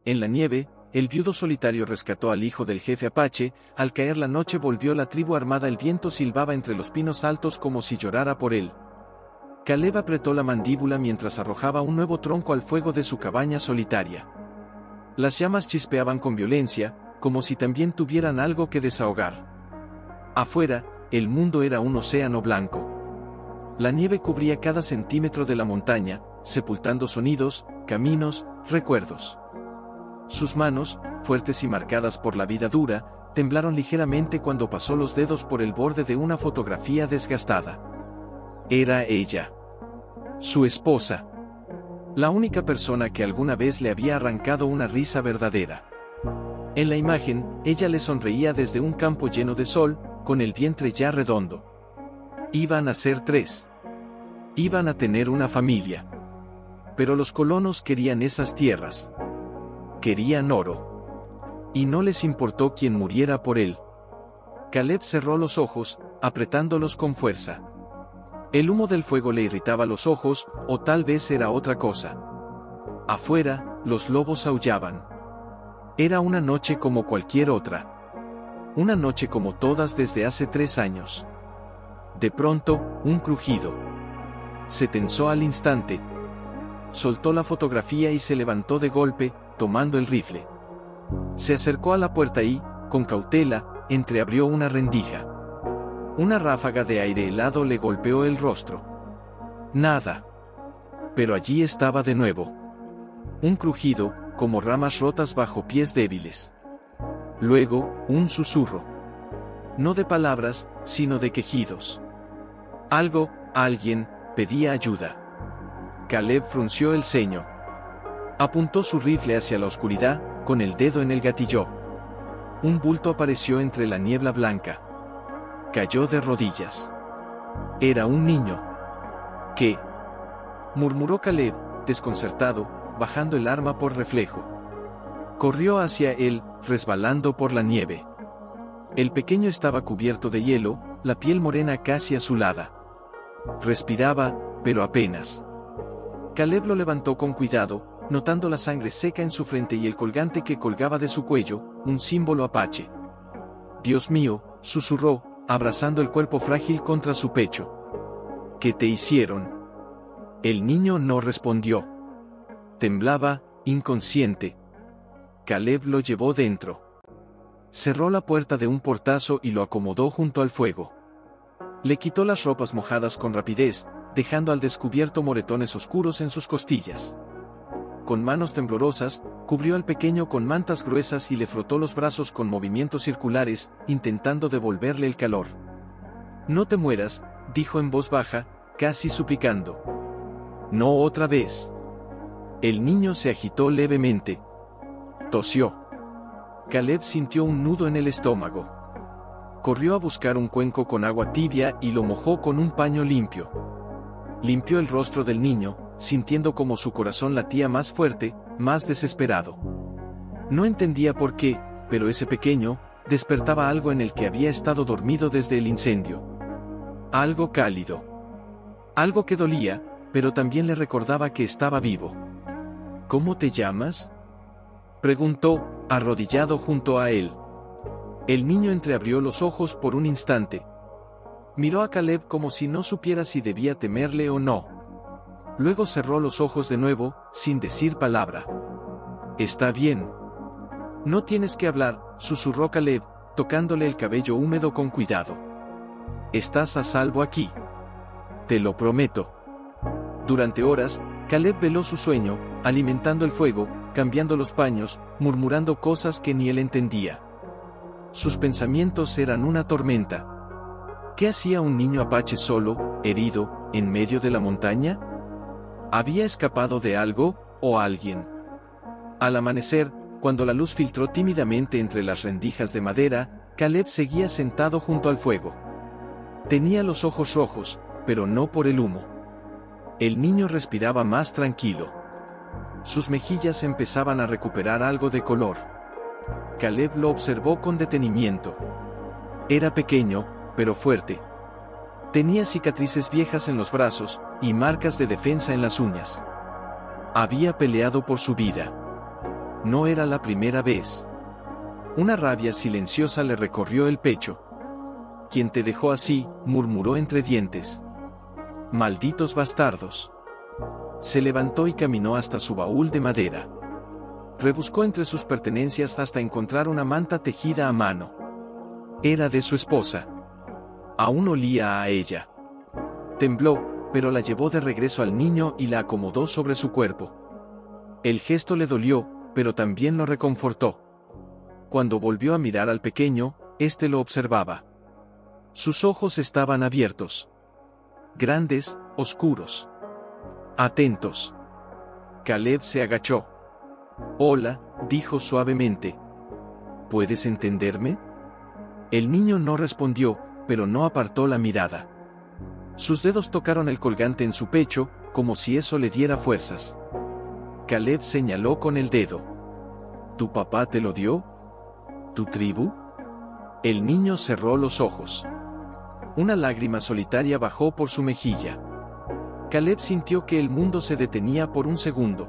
En la nieve, el viudo solitario rescató al hijo del jefe apache. Al caer la noche volvió la tribu armada. El viento silbaba entre los pinos altos como si llorara por él. Caleb apretó la mandíbula mientras arrojaba un nuevo tronco al fuego de su cabaña solitaria. Las llamas chispeaban con violencia, como si también tuvieran algo que desahogar. Afuera, el mundo era un océano blanco. La nieve cubría cada centímetro de la montaña, sepultando sonidos, caminos, recuerdos. Sus manos, fuertes y marcadas por la vida dura, temblaron ligeramente cuando pasó los dedos por el borde de una fotografía desgastada. Era ella. Su esposa. La única persona que alguna vez le había arrancado una risa verdadera. En la imagen, ella le sonreía desde un campo lleno de sol, con el vientre ya redondo. Iban a ser 3. Iban a tener una familia. Pero los colonos querían esas tierras. Querían oro. Y no les importó quién muriera por él. Caleb cerró los ojos, apretándolos con fuerza. El humo del fuego le irritaba los ojos, o tal vez era otra cosa. Afuera, los lobos aullaban. Era una noche como cualquier otra. Una noche como todas desde hace 3 años. De pronto, un crujido. Se tensó al instante. Soltó la fotografía y se levantó de golpe, tomando el rifle. Se acercó a la puerta y, con cautela, entreabrió una rendija. Una ráfaga de aire helado le golpeó el rostro. Nada. Pero allí estaba de nuevo. Un crujido, como ramas rotas bajo pies débiles. Luego, un susurro. No de palabras, sino de quejidos. Alguien, pedía ayuda. Caleb frunció el ceño. Apuntó su rifle hacia la oscuridad, con el dedo en el gatillo. Un bulto apareció entre la niebla blanca. Cayó de rodillas. Era un niño. ¿Qué? Murmuró Caleb, desconcertado, bajando el arma por reflejo. Corrió hacia él, resbalando por la nieve. El pequeño estaba cubierto de hielo, la piel morena casi azulada. Respiraba, pero apenas. Caleb lo levantó con cuidado, notando la sangre seca en su frente y el colgante que colgaba de su cuello, un símbolo apache. «Dios mío», susurró, abrazando el cuerpo frágil contra su pecho. «¿Qué te hicieron?» El niño no respondió. Temblaba, inconsciente. Caleb lo llevó dentro. Cerró la puerta de un portazo y lo acomodó junto al fuego. Le quitó las ropas mojadas con rapidez, dejando al descubierto moretones oscuros en sus costillas. Con manos temblorosas, cubrió al pequeño con mantas gruesas y le frotó los brazos con movimientos circulares, intentando devolverle el calor. «No te mueras», dijo en voz baja, casi suplicando. «No otra vez». El niño se agitó levemente. Tosió. Caleb sintió un nudo en el estómago. Corrió a buscar un cuenco con agua tibia y lo mojó con un paño limpio. Limpió el rostro del niño, sintiendo como su corazón latía más fuerte, más desesperado. No entendía por qué, pero ese pequeño, despertaba algo en el que había estado dormido desde el incendio. Algo cálido. Algo que dolía, pero también le recordaba que estaba vivo. «¿Cómo te llamas?», preguntó, arrodillado junto a él. El niño entreabrió los ojos por un instante. Miró a Caleb como si no supiera si debía temerle o no. Luego cerró los ojos de nuevo, sin decir palabra. «Está bien. No tienes que hablar», susurró Caleb, tocándole el cabello húmedo con cuidado. «Estás a salvo aquí. Te lo prometo». Durante horas, Caleb veló su sueño, alimentando el fuego, cambiando los paños, murmurando cosas que ni él entendía. Sus pensamientos eran una tormenta. ¿Qué hacía un niño apache solo, herido, en medio de la montaña? ¿Había escapado de algo, o alguien? Al amanecer, cuando la luz filtró tímidamente entre las rendijas de madera, Caleb seguía sentado junto al fuego. Tenía los ojos rojos, pero no por el humo. El niño respiraba más tranquilo. Sus mejillas empezaban a recuperar algo de color. Caleb lo observó con detenimiento. Era pequeño, pero fuerte. Tenía cicatrices viejas en los brazos, y marcas de defensa en las uñas. Había peleado por su vida. No era la primera vez. Una rabia silenciosa le recorrió el pecho. «¿Quién te dejó así?», murmuró entre dientes. «Malditos bastardos». Se levantó y caminó hasta su baúl de madera. Rebuscó entre sus pertenencias hasta encontrar una manta tejida a mano. Era de su esposa. Aún olía a ella. Tembló, pero la llevó de regreso al niño y la acomodó sobre su cuerpo. El gesto le dolió, pero también lo reconfortó. Cuando volvió a mirar al pequeño, éste lo observaba. Sus ojos estaban abiertos. Grandes, oscuros. Atentos. Caleb se agachó. «Hola», dijo suavemente. «¿Puedes entenderme?». El niño no respondió, pero no apartó la mirada. Sus dedos tocaron el colgante en su pecho, como si eso le diera fuerzas. Caleb señaló con el dedo. «¿Tu papá te lo dio? ¿Tu tribu?». El niño cerró los ojos. Una lágrima solitaria bajó por su mejilla. Caleb sintió que el mundo se detenía por un segundo.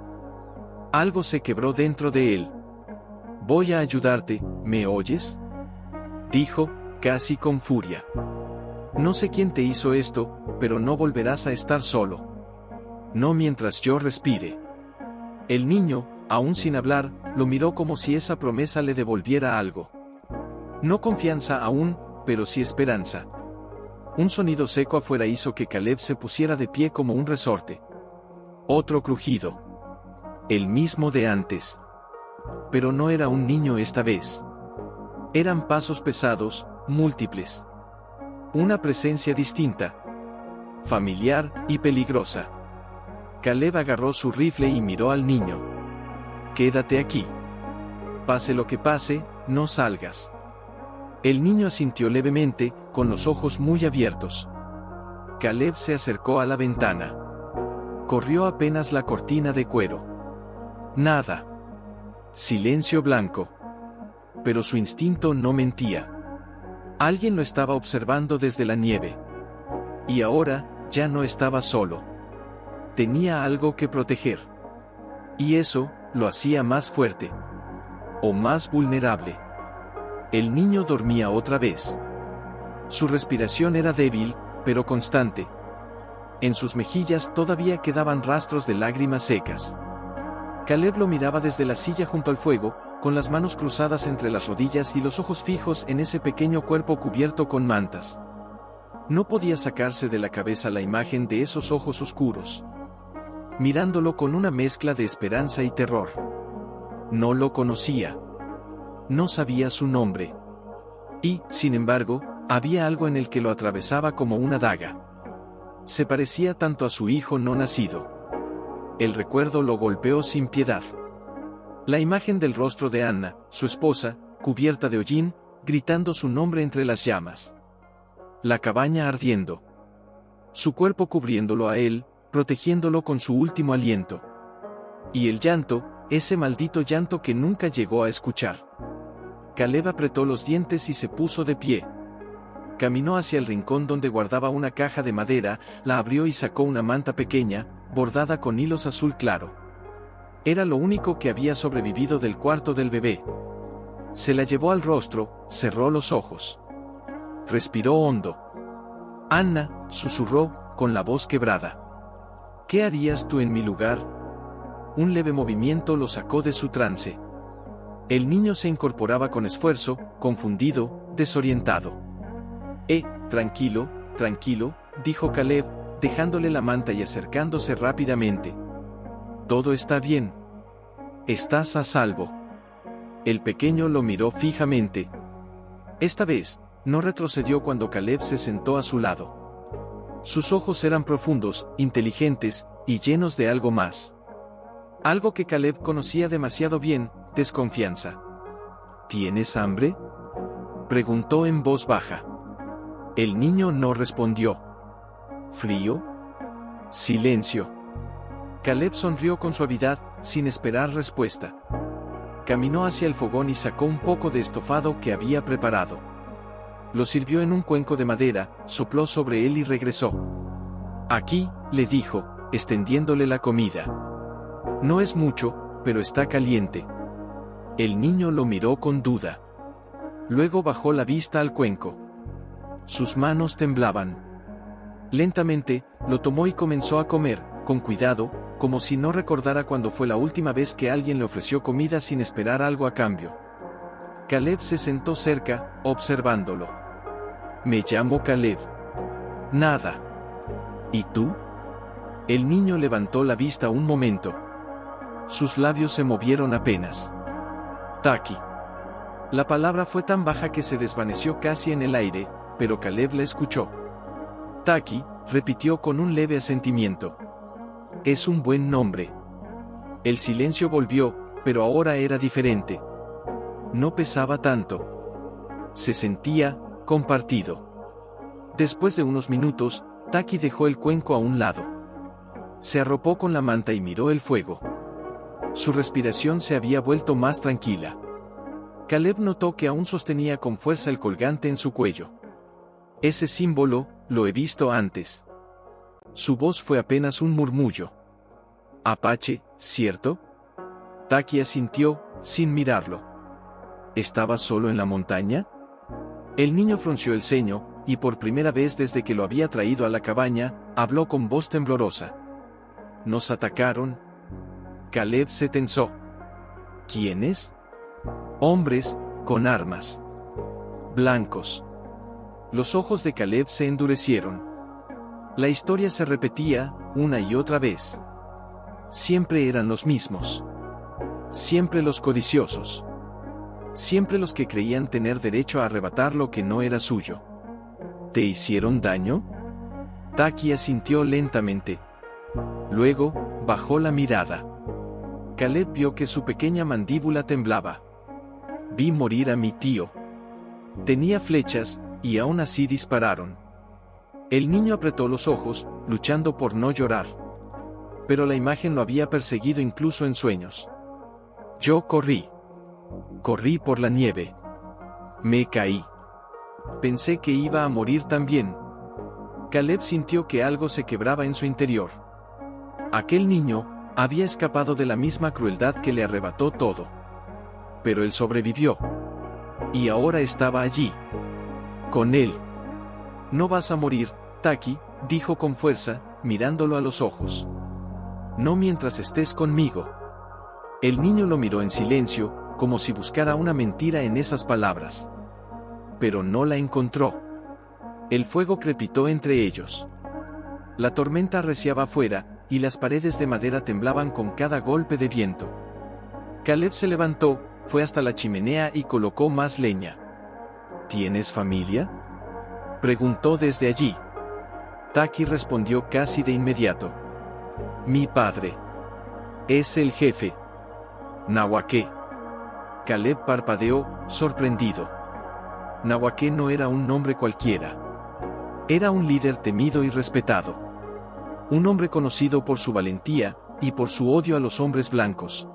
Algo se quebró dentro de él. «Voy a ayudarte, ¿me oyes?», dijo, casi con furia. «No sé quién te hizo esto, pero no volverás a estar solo. No mientras yo respire». El niño, aún sin hablar, lo miró como si esa promesa le devolviera algo. No confianza aún, pero sí esperanza. Un sonido seco afuera hizo que Caleb se pusiera de pie como un resorte. Otro crujido. El mismo de antes. Pero no era un niño esta vez. Eran pasos pesados, múltiples. Una presencia distinta. Familiar y peligrosa. Caleb agarró su rifle y miró al niño. «Quédate aquí. Pase lo que pase, no salgas». El niño asintió levemente, con los ojos muy abiertos. Caleb se acercó a la ventana. Corrió apenas la cortina de cuero. Nada. Silencio blanco. Pero su instinto no mentía. Alguien lo estaba observando desde la nieve. Y ahora, ya no estaba solo. Tenía algo que proteger. Y eso, lo hacía más fuerte. O más vulnerable. El niño dormía otra vez. Su respiración era débil, pero constante. En sus mejillas todavía quedaban rastros de lágrimas secas. Caleb lo miraba desde la silla junto al fuego, con las manos cruzadas entre las rodillas y los ojos fijos en ese pequeño cuerpo cubierto con mantas. No podía sacarse de la cabeza la imagen de esos ojos oscuros. Mirándolo con una mezcla de esperanza y terror. No lo conocía. No sabía su nombre. Y, sin embargo, había algo en el que lo atravesaba como una daga. Se parecía tanto a su hijo no nacido. El recuerdo lo golpeó sin piedad. La imagen del rostro de Anna, su esposa, cubierta de hollín, gritando su nombre entre las llamas. La cabaña ardiendo. Su cuerpo cubriéndolo a él, protegiéndolo con su último aliento. Y el llanto, ese maldito llanto que nunca llegó a escuchar. Caleb apretó los dientes y se puso de pie. Caminó hacia el rincón donde guardaba una caja de madera, la abrió y sacó una manta pequeña, bordada con hilos azul claro. Era lo único que había sobrevivido del cuarto del bebé. Se la llevó al rostro, cerró los ojos. Respiró hondo. «Anna», susurró, con la voz quebrada. «¿Qué harías tú en mi lugar?». Un leve movimiento lo sacó de su trance. El niño se incorporaba con esfuerzo, confundido, desorientado. Tranquilo, tranquilo», dijo Caleb, dejándole la manta y acercándose rápidamente. «Todo está bien. Estás a salvo». El pequeño lo miró fijamente. Esta vez, no retrocedió cuando Caleb se sentó a su lado. Sus ojos eran profundos, inteligentes, y llenos de algo más. Algo que Caleb conocía demasiado bien, desconfianza. «¿Tienes hambre?», preguntó en voz baja. El niño no respondió. ¿Frío? Silencio. Caleb sonrió con suavidad, sin esperar respuesta. Caminó hacia el fogón y sacó un poco de estofado que había preparado. Lo sirvió en un cuenco de madera, sopló sobre él y regresó. «Aquí», le dijo, extendiéndole la comida. «No es mucho, pero está caliente». El niño lo miró con duda. Luego bajó la vista al cuenco. Sus manos temblaban. Lentamente, lo tomó y comenzó a comer, con cuidado, como si no recordara cuándo fue la última vez que alguien le ofreció comida sin esperar algo a cambio. Caleb se sentó cerca, observándolo. Me llamo Caleb. Nada. ¿Y tú? El niño levantó la vista un momento. Sus labios se movieron apenas. Taki. La palabra fue tan baja que se desvaneció casi en el aire, pero Caleb la escuchó. Taki, repitió con un leve asentimiento. Es un buen nombre. El silencio volvió, pero ahora era diferente. No pesaba tanto. Se sentía compartido. Después de unos minutos, Taki dejó el cuenco a un lado. Se arropó con la manta y miró el fuego. Su respiración se había vuelto más tranquila. Caleb notó que aún sostenía con fuerza el colgante en su cuello. Ese símbolo, lo he visto antes. Su voz fue apenas un murmullo. Apache, ¿cierto? Taki asintió, sin mirarlo. ¿Estabas solo en la montaña? El niño frunció el ceño, y por primera vez desde que lo había traído a la cabaña, habló con voz temblorosa. ¿Nos atacaron? Caleb se tensó. ¿Quiénes? Hombres, con armas. Blancos. Los ojos de Caleb se endurecieron. La historia se repetía, una y otra vez. Siempre eran los mismos. Siempre los codiciosos. Siempre los que creían tener derecho a arrebatar lo que no era suyo. ¿Te hicieron daño? Taki asintió lentamente. Luego, bajó la mirada. Caleb vio que su pequeña mandíbula temblaba. Vi morir a mi tío. Tenía flechas, y aún así dispararon. El niño apretó los ojos, luchando por no llorar. Pero la imagen lo había perseguido incluso en sueños. Yo corrí. Corrí por la nieve. Me caí. Pensé que iba a morir también. Caleb sintió que algo se quebraba en su interior. Aquel niño había escapado de la misma crueldad que le arrebató todo. Pero él sobrevivió. Y ahora estaba allí. Con él. No vas a morir, Taki, dijo con fuerza, mirándolo a los ojos. No mientras estés conmigo. El niño lo miró en silencio, como si buscara una mentira en esas palabras. Pero no la encontró. El fuego crepitó entre ellos. La tormenta arreciaba afuera, y las paredes de madera temblaban con cada golpe de viento. Caleb se levantó, fue hasta la chimenea y colocó más leña. ¿Tienes familia?, preguntó desde allí. Taki respondió casi de inmediato. Mi padre. Es el jefe. Nahuaqué. Caleb parpadeó, sorprendido. Nahuaqué no era un nombre cualquiera. Era un líder temido y respetado. Un hombre conocido por su valentía, y por su odio a los hombres blancos.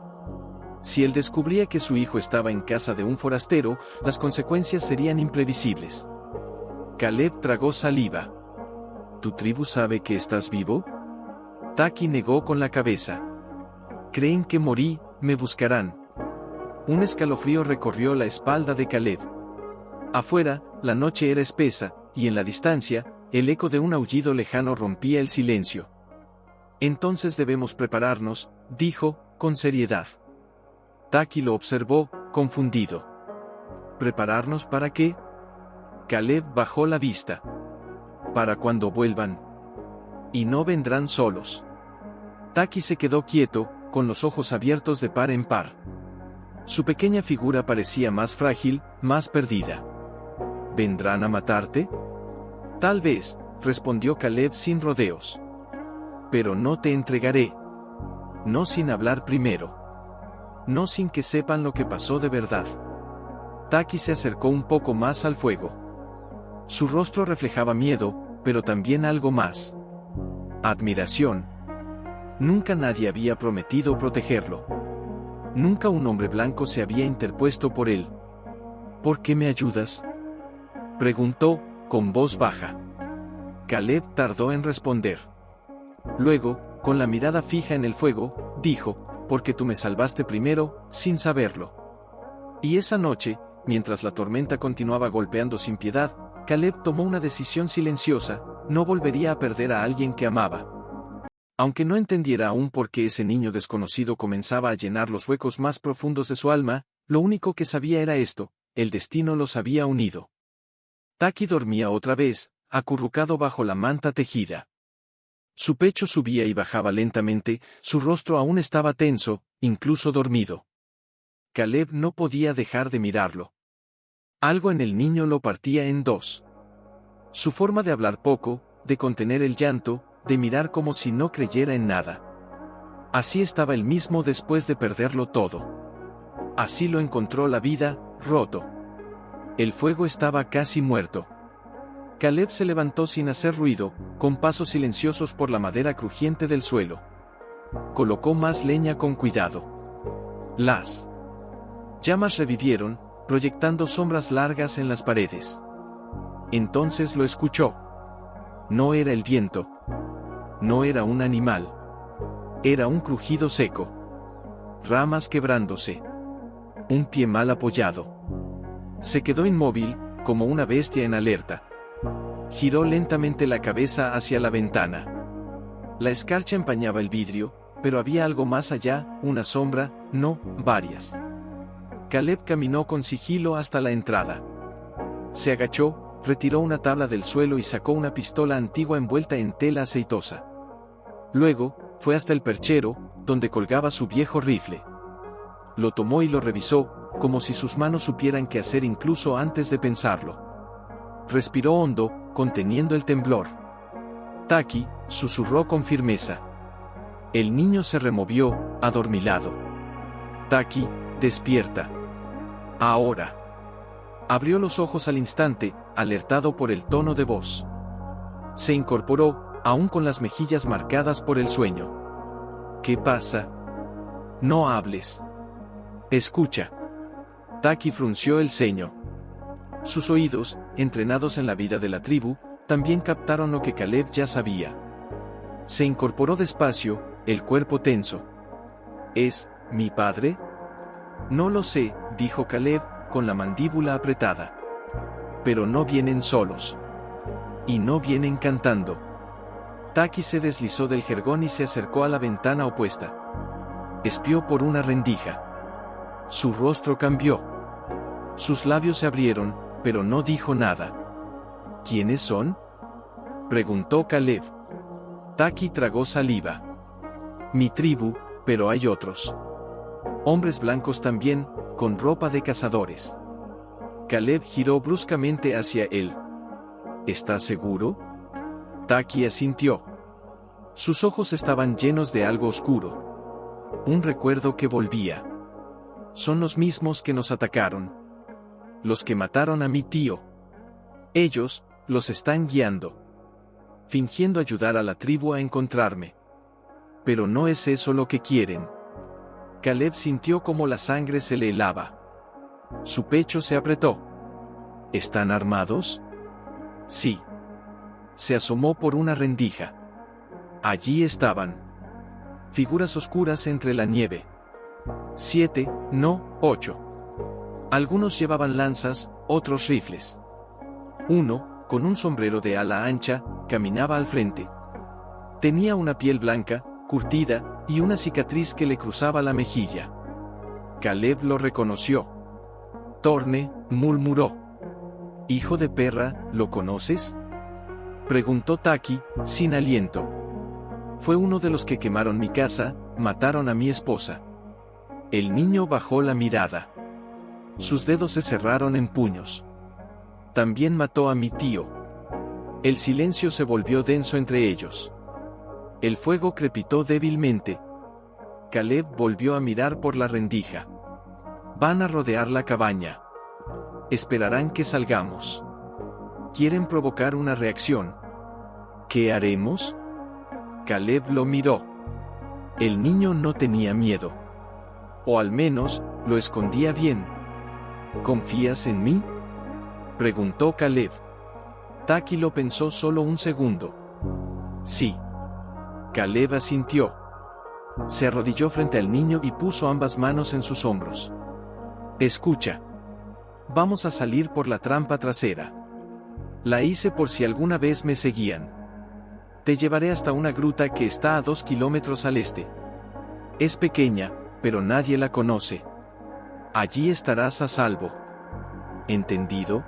Si él descubría que su hijo estaba en casa de un forastero, las consecuencias serían imprevisibles. Caleb tragó saliva. ¿Tu tribu sabe que estás vivo? Taki negó con la cabeza. Creen que morí, me buscarán. Un escalofrío recorrió la espalda de Caleb. Afuera, la noche era espesa, y en la distancia, el eco de un aullido lejano rompía el silencio. Entonces debemos prepararnos, dijo, con seriedad. Taki lo observó, confundido. ¿Prepararnos para qué? Caleb bajó la vista. Para cuando vuelvan. Y no vendrán solos. Taki se quedó quieto, con los ojos abiertos de par en par. Su pequeña figura parecía más frágil, más perdida. ¿Vendrán a matarte? Tal vez, respondió Caleb sin rodeos. Pero no te entregaré. No sin hablar primero. No sin que sepan lo que pasó de verdad. Taki se acercó un poco más al fuego. Su rostro reflejaba miedo, pero también algo más. Admiración. Nunca nadie había prometido protegerlo. Nunca un hombre blanco se había interpuesto por él. ¿Por qué me ayudas?, preguntó, con voz baja. Caleb tardó en responder. Luego, con la mirada fija en el fuego, dijo, porque tú me salvaste primero, sin saberlo. Y esa noche, mientras la tormenta continuaba golpeando sin piedad, Caleb tomó una decisión silenciosa: no volvería a perder a alguien que amaba. Aunque no entendiera aún por qué ese niño desconocido comenzaba a llenar los huecos más profundos de su alma, lo único que sabía era esto: el destino los había unido. Taki dormía otra vez, acurrucado bajo la manta tejida. Su pecho subía y bajaba lentamente, su rostro aún estaba tenso, incluso dormido. Caleb no podía dejar de mirarlo. Algo en el niño lo partía en dos. Su forma de hablar poco, de contener el llanto, de mirar como si no creyera en nada. Así estaba él mismo después de perderlo todo. Así lo encontró la vida, roto. El fuego estaba casi muerto. Caleb se levantó sin hacer ruido, con pasos silenciosos por la madera crujiente del suelo. Colocó más leña con cuidado. Las llamas revivieron, proyectando sombras largas en las paredes. Entonces lo escuchó. No era el viento. No era un animal. Era un crujido seco. Ramas quebrándose. Un pie mal apoyado. Se quedó inmóvil, como una bestia en alerta. Giró lentamente la cabeza hacia la ventana. La escarcha empañaba el vidrio, pero había algo más allá: una sombra, no, varias. Caleb caminó con sigilo hasta la entrada. Se agachó, retiró una tabla del suelo y sacó una pistola antigua envuelta en tela aceitosa. Luego, fue hasta el perchero, donde colgaba su viejo rifle. Lo tomó y lo revisó, como si sus manos supieran qué hacer incluso antes de pensarlo. Respiró hondo, conteniendo el temblor. Taki, susurró con firmeza. El niño se removió, adormilado. Taki, despierta. Ahora. Abrió los ojos al instante, alertado por el tono de voz. Se incorporó, aún con las mejillas marcadas por el sueño. ¿Qué pasa? No hables. Escucha. Taki frunció el ceño. Sus oídos, entrenados en la vida de la tribu, también captaron lo que Caleb ya sabía. Se incorporó despacio, el cuerpo tenso. ¿Es mi padre? No lo sé, dijo Caleb, con la mandíbula apretada. Pero no vienen solos. Y no vienen cantando. Taki se deslizó del jergón y se acercó a la ventana opuesta. Espió por una rendija. Su rostro cambió. Sus labios se abrieron, pero no dijo nada. ¿Quiénes son?, preguntó Caleb. Taki tragó saliva. Mi tribu, pero hay otros. Hombres blancos también, con ropa de cazadores. Caleb giró bruscamente hacia él. ¿Estás seguro? Taki asintió. Sus ojos estaban llenos de algo oscuro. Un recuerdo que volvía. Son los mismos que nos atacaron. Los que mataron a mi tío. Ellos, los están guiando. Fingiendo ayudar a la tribu a encontrarme. Pero no es eso lo que quieren. Caleb sintió como la sangre se le helaba. Su pecho se apretó. ¿Están armados? Sí. Se asomó por una rendija. Allí estaban. Figuras oscuras entre la nieve. 7, no, 8. Algunos llevaban lanzas, otros rifles. Uno, con un sombrero de ala ancha, caminaba al frente. Tenía una piel blanca, curtida, y una cicatriz que le cruzaba la mejilla. Caleb lo reconoció. Torne, murmuró. «Hijo de perra, ¿lo conoces?», preguntó Taki, sin aliento. «Fue uno de los que quemaron mi casa, mataron a mi esposa». El niño bajó la mirada. Sus dedos se cerraron en puños. «También mató a mi tío». El silencio se volvió denso entre ellos. El fuego crepitó débilmente. Caleb volvió a mirar por la rendija. «Van a rodear la cabaña. Esperarán que salgamos. Quieren provocar una reacción. ¿Qué haremos?». Caleb lo miró. El niño no tenía miedo. O al menos, lo escondía bien. «¿Confías en mí?», preguntó Caleb. Taki lo pensó solo un segundo. «Sí». Caleb asintió. Se arrodilló frente al niño y puso ambas manos en sus hombros. Escucha. Vamos a salir por la trampa trasera. La hice por si alguna vez me seguían. Te llevaré hasta una gruta que está a 2 kilómetros al este. Es pequeña, pero nadie la conoce. Allí estarás a salvo. ¿Entendido?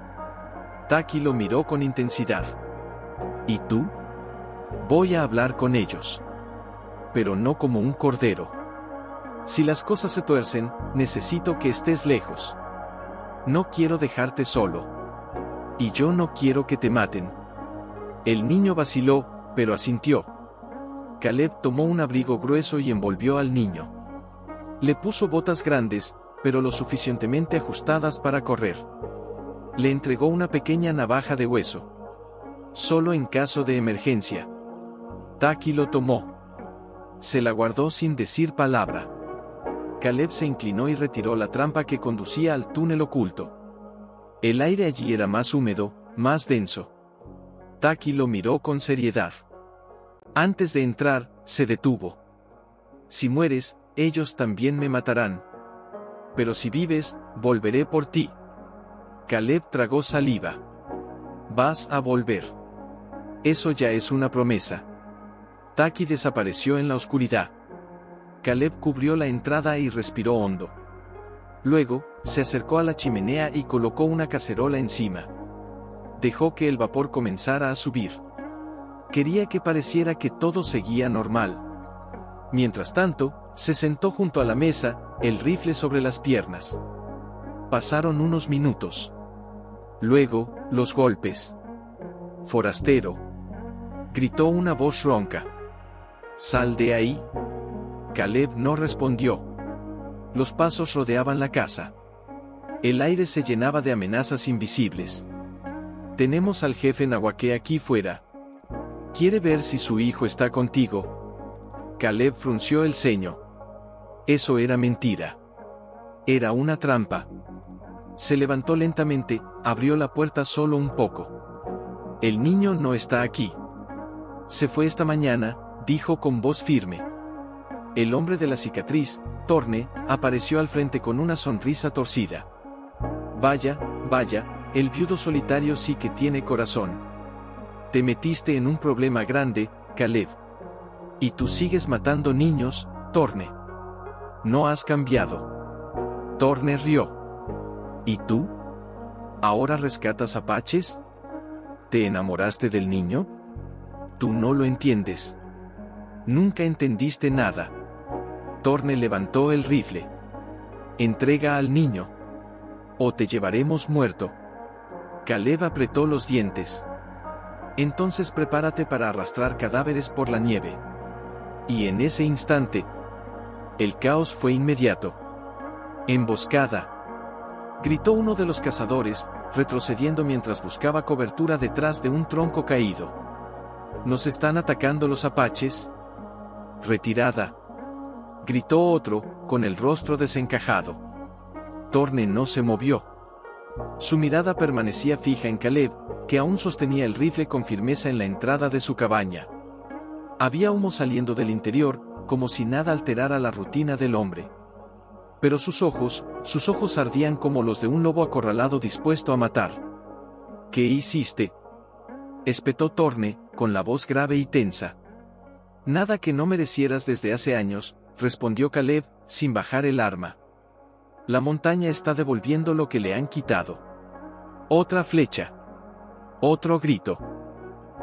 Taki lo miró con intensidad. ¿Y tú? Voy a hablar con ellos. Pero no como un cordero. Si las cosas se tuercen, necesito que estés lejos. No quiero dejarte solo. Y yo no quiero que te maten. El niño vaciló, pero asintió. Caleb tomó un abrigo grueso y envolvió al niño. Le puso botas grandes, pero lo suficientemente ajustadas para correr. Le entregó una pequeña navaja de hueso. Solo en caso de emergencia. Taki lo tomó. Se la guardó sin decir palabra. Caleb se inclinó y retiró la trampa que conducía al túnel oculto. El aire allí era más húmedo, más denso. Taki lo miró con seriedad. Antes de entrar, se detuvo. Si mueres, ellos también me matarán. Pero si vives, volveré por ti. Caleb tragó saliva. Vas a volver. Eso ya es una promesa. Taki desapareció en la oscuridad. Caleb cubrió la entrada y respiró hondo. Luego, se acercó a la chimenea y colocó una cacerola encima. Dejó que el vapor comenzara a subir. Quería que pareciera que todo seguía normal. Mientras tanto, se sentó junto a la mesa, el rifle sobre las piernas. Pasaron unos minutos. Luego, los golpes. «Forastero», gritó una voz ronca. «Sal de ahí». Caleb no respondió. Los pasos rodeaban la casa. El aire se llenaba de amenazas invisibles. «Tenemos al jefe Nahuaque aquí fuera. ¿Quiere ver si su hijo está contigo?» Caleb frunció el ceño. Eso era mentira. Era una trampa. Se levantó lentamente, abrió la puerta solo un poco. «El niño no está aquí. Se fue esta mañana», dijo con voz firme. El hombre de la cicatriz, Torne, apareció al frente con una sonrisa torcida. «Vaya, vaya, el viudo solitario sí que tiene corazón. Te metiste en un problema grande, Caleb. Y tú sigues matando niños, Torne. No has cambiado». Torne rió. «¿Y tú? ¿Ahora rescatas apaches? ¿Te enamoraste del niño? Tú no lo entiendes. Nunca entendiste nada». Torne levantó el rifle. «Entrega al niño. O te llevaremos muerto». Caleb apretó los dientes. «Entonces prepárate para arrastrar cadáveres por la nieve». Y en ese instante, el caos fue inmediato. «Emboscada», gritó uno de los cazadores, retrocediendo mientras buscaba cobertura detrás de un tronco caído. «¿Nos están atacando los apaches?» «Retirada», gritó otro, con el rostro desencajado. Torne no se movió. Su mirada permanecía fija en Caleb, que aún sostenía el rifle con firmeza en la entrada de su cabaña. Había humo saliendo del interior, como si nada alterara la rutina del hombre. Pero sus ojos ardían como los de un lobo acorralado dispuesto a matar. «¿Qué hiciste?», espetó Torne, con la voz grave y tensa. «Nada que no merecieras desde hace años», respondió Caleb, sin bajar el arma. «La montaña está devolviendo lo que le han quitado». Otra flecha. Otro grito.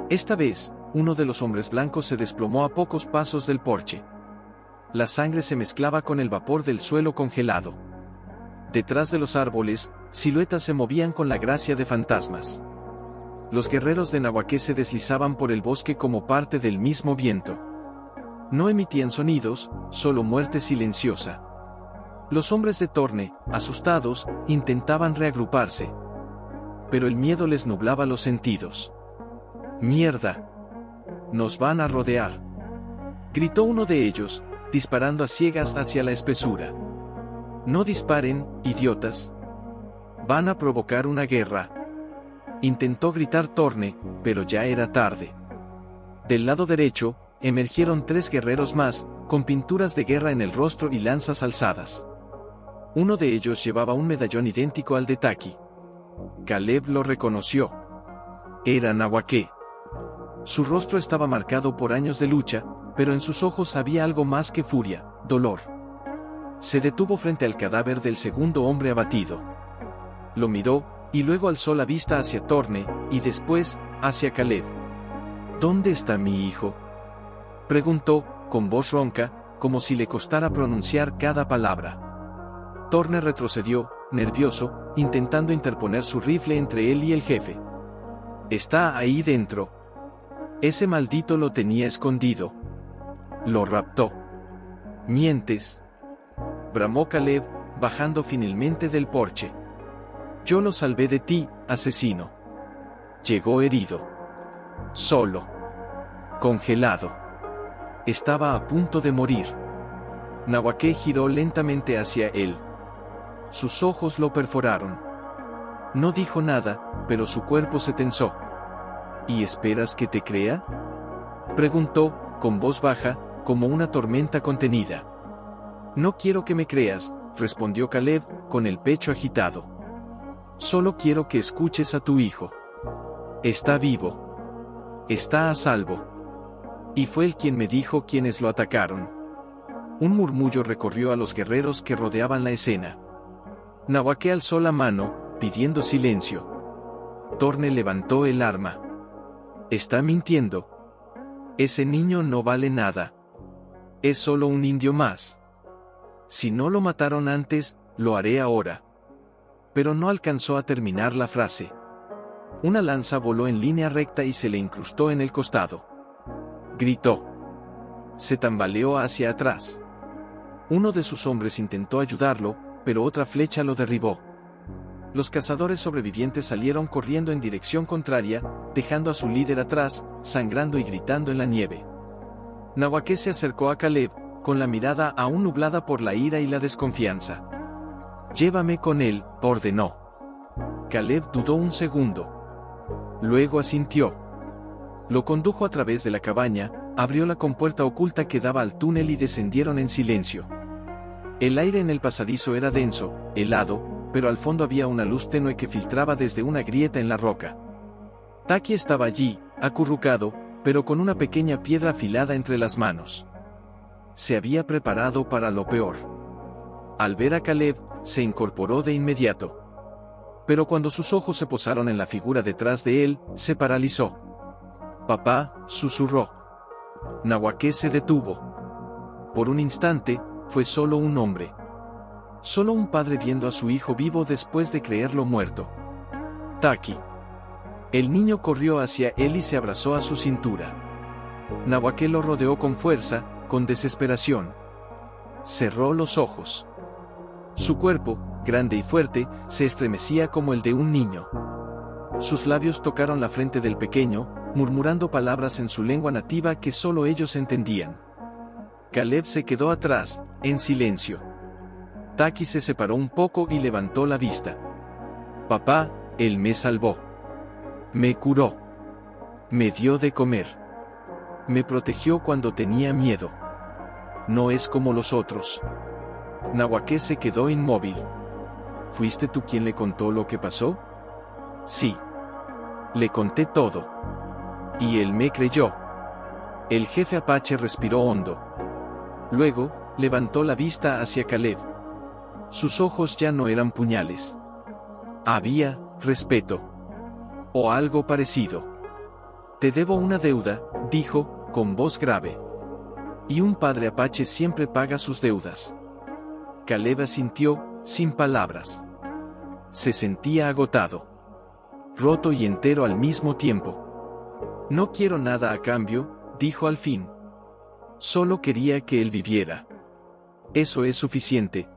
Esta vez, uno de los hombres blancos se desplomó a pocos pasos del porche. La sangre se mezclaba con el vapor del suelo congelado. Detrás de los árboles, siluetas se movían con la gracia de fantasmas. Los guerreros de Nahuaque se deslizaban por el bosque como parte del mismo viento. No emitían sonidos, solo muerte silenciosa. Los hombres de Torne, asustados, intentaban reagruparse. Pero el miedo les nublaba los sentidos. «¡Mierda! Nos van a rodear», gritó uno de ellos, disparando a ciegas hacia la espesura. «No disparen, idiotas. Van a provocar una guerra», intentó gritar Torne, pero ya era tarde. Del lado derecho, emergieron 3 guerreros más, con pinturas de guerra en el rostro y lanzas alzadas. Uno de ellos llevaba un medallón idéntico al de Taki. Caleb lo reconoció. Era Nahuaqué. Su rostro estaba marcado por años de lucha, pero en sus ojos había algo más que furia, dolor. Se detuvo frente al cadáver del segundo hombre abatido. Lo miró, y luego alzó la vista hacia Torne, y después, hacia Caleb. ¿Dónde está mi hijo?, preguntó, con voz ronca, como si le costara pronunciar cada palabra. Torne retrocedió, nervioso, intentando interponer su rifle entre él y el jefe. Está ahí dentro. Ese maldito lo tenía escondido. Lo raptó. Mientes, bramó Caleb, bajando finalmente del porche. Yo lo salvé de ti, asesino. Llegó herido. Solo. Congelado. Estaba a punto de morir. Nahuaqué giró lentamente hacia él. Sus ojos lo perforaron. No dijo nada, pero su cuerpo se tensó. ¿Y esperas que te crea?, preguntó, con voz baja, como una tormenta contenida. No quiero que me creas, respondió Caleb, con el pecho agitado. Solo quiero que escuches a tu hijo. Está vivo. Está a salvo. Y fue él quien me dijo quiénes lo atacaron. Un murmullo recorrió a los guerreros que rodeaban la escena. Nahuaqué alzó la mano, pidiendo silencio. Torne levantó el arma. Está mintiendo. Ese niño no vale nada. Es solo un indio más. Si no lo mataron antes, lo haré ahora. Pero no alcanzó a terminar la frase. Una lanza voló en línea recta y se le incrustó en el costado. Gritó. Se tambaleó hacia atrás. Uno de sus hombres intentó ayudarlo, pero otra flecha lo derribó. Los cazadores sobrevivientes salieron corriendo en dirección contraria, dejando a su líder atrás, sangrando y gritando en la nieve. Nahuaqué se acercó a Caleb, con la mirada aún nublada por la ira y la desconfianza. Llévame con él, ordenó. Caleb dudó un segundo. Luego asintió. Lo condujo a través de la cabaña, abrió la compuerta oculta que daba al túnel y descendieron en silencio. El aire en el pasadizo era denso, helado, pero al fondo había una luz tenue que filtraba desde una grieta en la roca. Taki estaba allí, acurrucado, pero con una pequeña piedra afilada entre las manos. Se había preparado para lo peor. Al ver a Caleb, se incorporó de inmediato. Pero cuando sus ojos se posaron en la figura detrás de él, se paralizó. Papá, susurró. Nahuaqué se detuvo. Por un instante, fue solo un hombre. Solo un padre viendo a su hijo vivo después de creerlo muerto. Taki. El niño corrió hacia él y se abrazó a su cintura. Nahuaqué lo rodeó con fuerza, con desesperación. Cerró los ojos. Su cuerpo, grande y fuerte, se estremecía como el de un niño. Sus labios tocaron la frente del pequeño, murmurando palabras en su lengua nativa que solo ellos entendían. Caleb se quedó atrás, en silencio. Taki se separó un poco y levantó la vista. Papá, él me salvó. Me curó. Me dio de comer. Me protegió cuando tenía miedo. No es como los otros. Nahuaqué se quedó inmóvil. ¿Fuiste tú quien le contó lo que pasó? Sí. Le conté todo. Y él me creyó. El jefe apache respiró hondo. Luego, levantó la vista hacia Caleb. Sus ojos ya no eran puñales. Había respeto. O algo parecido. Te debo una deuda, dijo, con voz grave. Y un padre apache siempre paga sus deudas. Caleb asintió, sin palabras. Se sentía agotado. Roto y entero al mismo tiempo. No quiero nada a cambio, dijo al fin. Solo quería que él viviera. Eso es suficiente.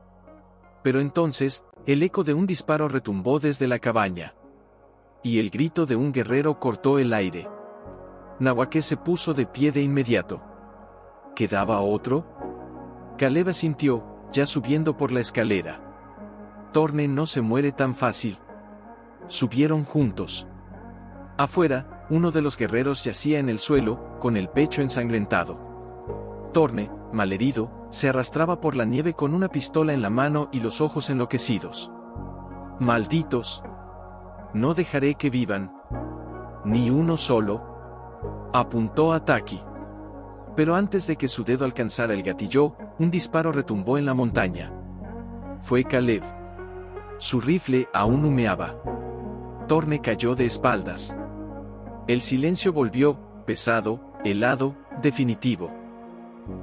Pero entonces, el eco de un disparo retumbó desde la cabaña. Y el grito de un guerrero cortó el aire. Nahuaqué se puso de pie de inmediato. ¿Quedaba otro? Caleb asintió, ya subiendo por la escalera. Torne no se muere tan fácil. Subieron juntos. Afuera, uno de los guerreros yacía en el suelo, con el pecho ensangrentado. Torne, malherido, se arrastraba por la nieve con una pistola en la mano y los ojos enloquecidos. «Malditos. No dejaré que vivan. Ni uno solo», apuntó a Taki. Pero antes de que su dedo alcanzara el gatillo, un disparo retumbó en la montaña. Fue Caleb. Su rifle aún humeaba. Thorne cayó de espaldas. El silencio volvió, pesado, helado, definitivo.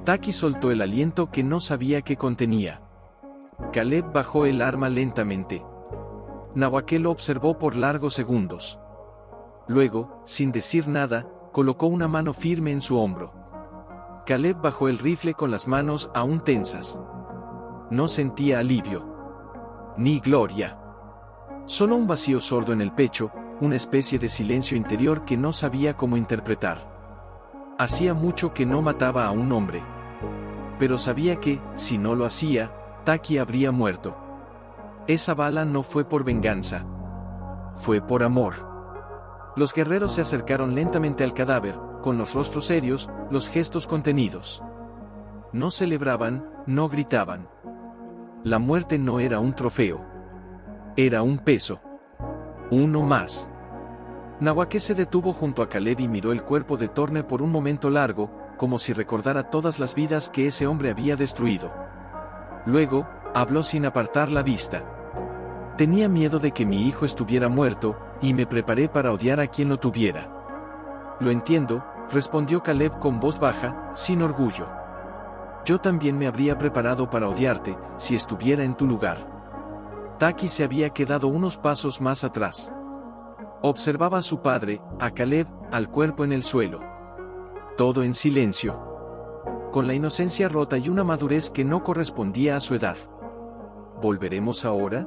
Taki soltó el aliento que no sabía que contenía. Caleb bajó el arma lentamente. Nahuaque lo observó por largos segundos. Luego, sin decir nada, colocó una mano firme en su hombro. Caleb bajó el rifle con las manos aún tensas. No sentía alivio. Ni gloria. Solo un vacío sordo en el pecho, una especie de silencio interior que no sabía cómo interpretar. Hacía mucho que no mataba a un hombre. Pero sabía que, si no lo hacía, Taki habría muerto. Esa bala no fue por venganza. Fue por amor. Los guerreros se acercaron lentamente al cadáver, con los rostros serios, los gestos contenidos. No celebraban, no gritaban. La muerte no era un trofeo. Era un peso. Uno más. Nahuaque se detuvo junto a Caleb y miró el cuerpo de Thorne por un momento largo, como si recordara todas las vidas que ese hombre había destruido. Luego, habló sin apartar la vista. Tenía miedo de que mi hijo estuviera muerto, y me preparé para odiar a quien lo tuviera. Lo entiendo, respondió Caleb con voz baja, sin orgullo. Yo también me habría preparado para odiarte, si estuviera en tu lugar. Taki se había quedado unos pasos más atrás. Observaba a su padre, a Caleb, al cuerpo en el suelo. Todo en silencio. Con la inocencia rota y una madurez que no correspondía a su edad. ¿Volveremos ahora?,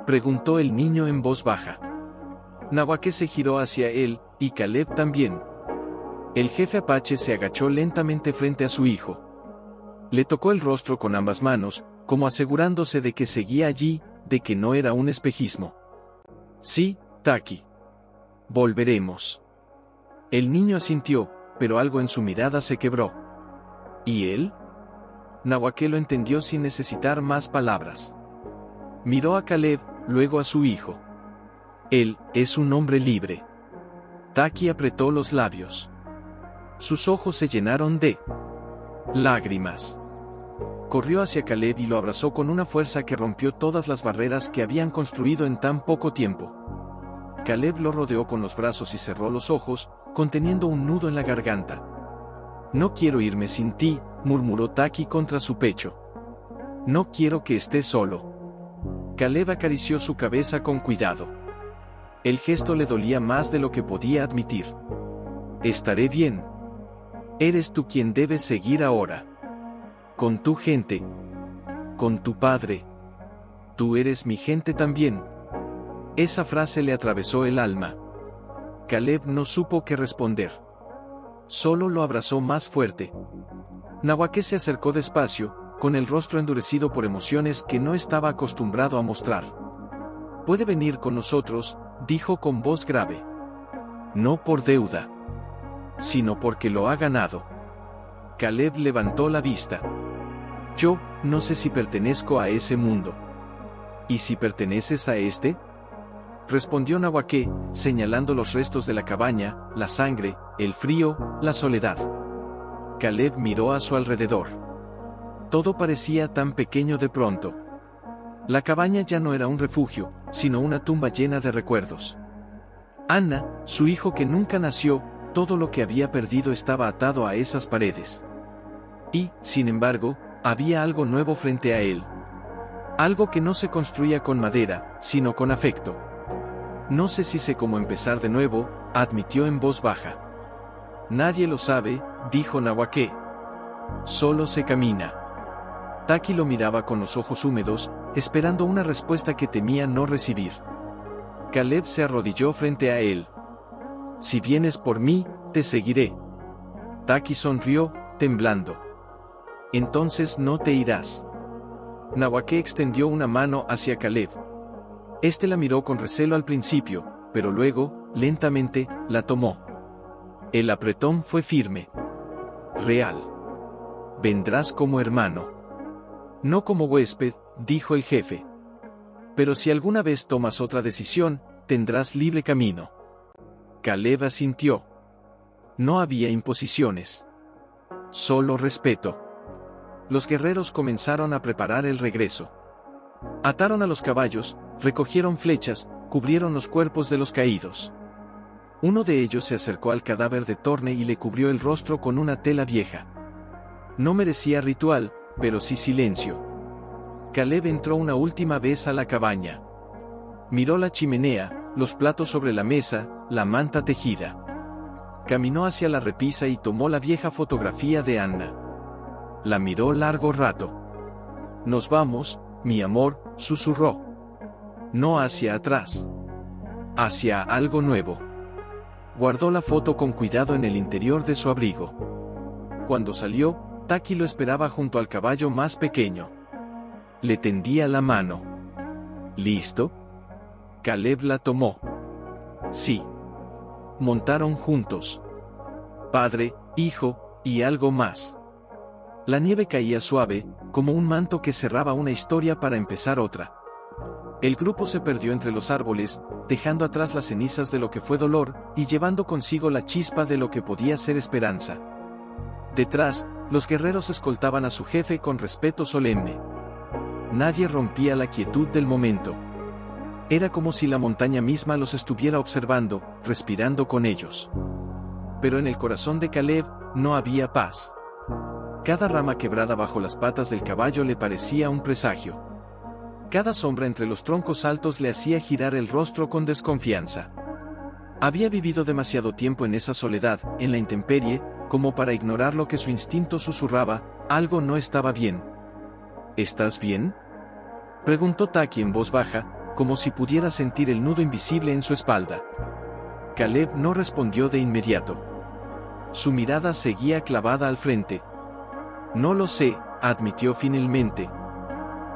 preguntó el niño en voz baja. Nahuaque se giró hacia él, y Caleb también. El jefe apache se agachó lentamente frente a su hijo. Le tocó el rostro con ambas manos, como asegurándose de que seguía allí, de que no era un espejismo. Sí, Taki. Volveremos. El niño asintió, pero algo en su mirada se quebró. ¿Y él? Nahuaque lo entendió sin necesitar más palabras. Miró a Caleb, luego a su hijo. Él es un hombre libre. Taki apretó los labios. Sus ojos se llenaron de lágrimas. Corrió hacia Caleb y lo abrazó con una fuerza que rompió todas las barreras que habían construido en tan poco tiempo. Caleb lo rodeó con los brazos y cerró los ojos, conteniendo un nudo en la garganta. No quiero irme sin ti, murmuró Taki contra su pecho. No quiero que estés solo. Caleb acarició su cabeza con cuidado. El gesto le dolía más de lo que podía admitir. Estaré bien. Eres tú quien debes seguir ahora. Con tu gente. Con tu padre. Tú eres mi gente también. Esa frase le atravesó el alma. Caleb no supo qué responder. Solo lo abrazó más fuerte. Nahuaque se acercó despacio, con el rostro endurecido por emociones que no estaba acostumbrado a mostrar. Puede venir con nosotros, dijo con voz grave. No por deuda, sino porque lo ha ganado. Caleb levantó la vista. Yo, no sé si pertenezco a ese mundo. ¿Y si perteneces a este?, respondió Nahuaque, señalando los restos de la cabaña, la sangre, el frío, la soledad. Caleb miró a su alrededor. Todo parecía tan pequeño de pronto. La cabaña ya no era un refugio, sino una tumba llena de recuerdos. Anna, su hijo que nunca nació, todo lo que había perdido estaba atado a esas paredes. Y, sin embargo, había algo nuevo frente a él. Algo que no se construía con madera, sino con afecto. No sé si sé cómo empezar de nuevo, admitió en voz baja. Nadie lo sabe, dijo Nahuaque. Solo se camina. Taki lo miraba con los ojos húmedos, esperando una respuesta que temía no recibir. Caleb se arrodilló frente a él. Si vienes por mí, te seguiré. Taki sonrió, temblando. Entonces no te irás. Nahuaque extendió una mano hacia Caleb. Este la miró con recelo al principio, pero luego, lentamente, la tomó. El apretón fue firme. Real. vendrás como hermano. No como huésped, dijo el jefe. Pero si alguna vez tomas otra decisión, tendrás libre camino. Caleb asintió. No había imposiciones. Solo respeto. Los guerreros comenzaron a preparar el regreso. Ataron a los caballos, recogieron flechas, cubrieron los cuerpos de los caídos. Uno de ellos se acercó al cadáver de Torne y le cubrió el rostro con una tela vieja. No merecía ritual, pero sí silencio. Caleb entró una última vez a la cabaña. Miró la chimenea, los platos sobre la mesa, la manta tejida. Caminó hacia la repisa y tomó la vieja fotografía de Anna. La miró largo rato. «Nos vamos, mi amor», susurró. «No hacia atrás. Hacia algo nuevo». Guardó la foto con cuidado en el interior de su abrigo. Cuando salió, Taki lo esperaba junto al caballo más pequeño. Le tendía la mano. ¿Listo? Caleb la tomó. Sí. Montaron juntos. Padre, hijo, y algo más. La nieve caía suave, como un manto que cerraba una historia para empezar otra. El grupo se perdió entre los árboles, dejando atrás las cenizas de lo que fue dolor, y llevando consigo la chispa de lo que podía ser esperanza. Detrás, los guerreros escoltaban a su jefe con respeto solemne. Nadie rompía la quietud del momento. Era como si la montaña misma los estuviera observando, respirando con ellos. Pero en el corazón de Caleb, no había paz. Cada rama quebrada bajo las patas del caballo le parecía un presagio. Cada sombra entre los troncos altos le hacía girar el rostro con desconfianza. Había vivido demasiado tiempo en esa soledad, en la intemperie, como para ignorar lo que su instinto susurraba: algo no estaba bien. ¿Estás bien?, preguntó Taki en voz baja, como si pudiera sentir el nudo invisible en su espalda. Caleb no respondió de inmediato. Su mirada seguía clavada al frente. «No lo sé», admitió finalmente.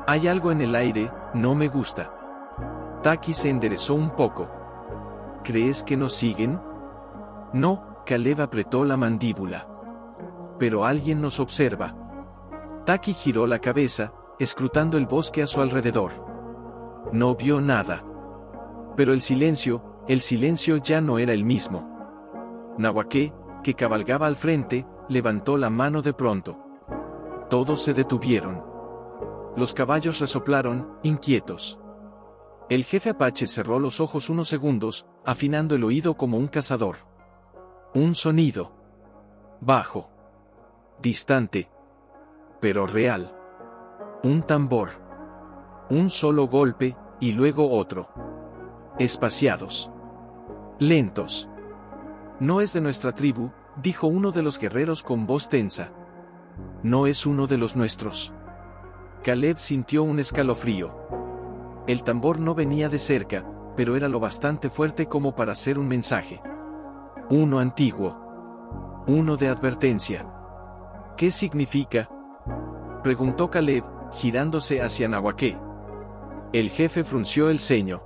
«Hay algo en el aire, no me gusta». Taki se enderezó un poco. «¿Crees que nos siguen?». «No», Caleb apretó la mandíbula. «Pero alguien nos observa». Taki giró la cabeza, escrutando el bosque a su alrededor. No vio nada. Pero el silencio ya no era el mismo. Nahuaqué, que cabalgaba al frente, levantó la mano de pronto. Todos se detuvieron. Los caballos resoplaron, inquietos. El jefe apache cerró los ojos unos segundos, afinando el oído como un cazador. Un sonido. Bajo. Distante. Pero real. Un tambor. Un solo golpe, y luego otro. Espaciados. Lentos. «No es de nuestra tribu», dijo uno de los guerreros con voz tensa. «No es uno de los nuestros». Caleb sintió un escalofrío. El tambor no venía de cerca, pero era lo bastante fuerte como para ser un mensaje. Uno antiguo. Uno de advertencia. «¿Qué significa?», preguntó Caleb, girándose hacia Nahuaqué. El jefe frunció el ceño.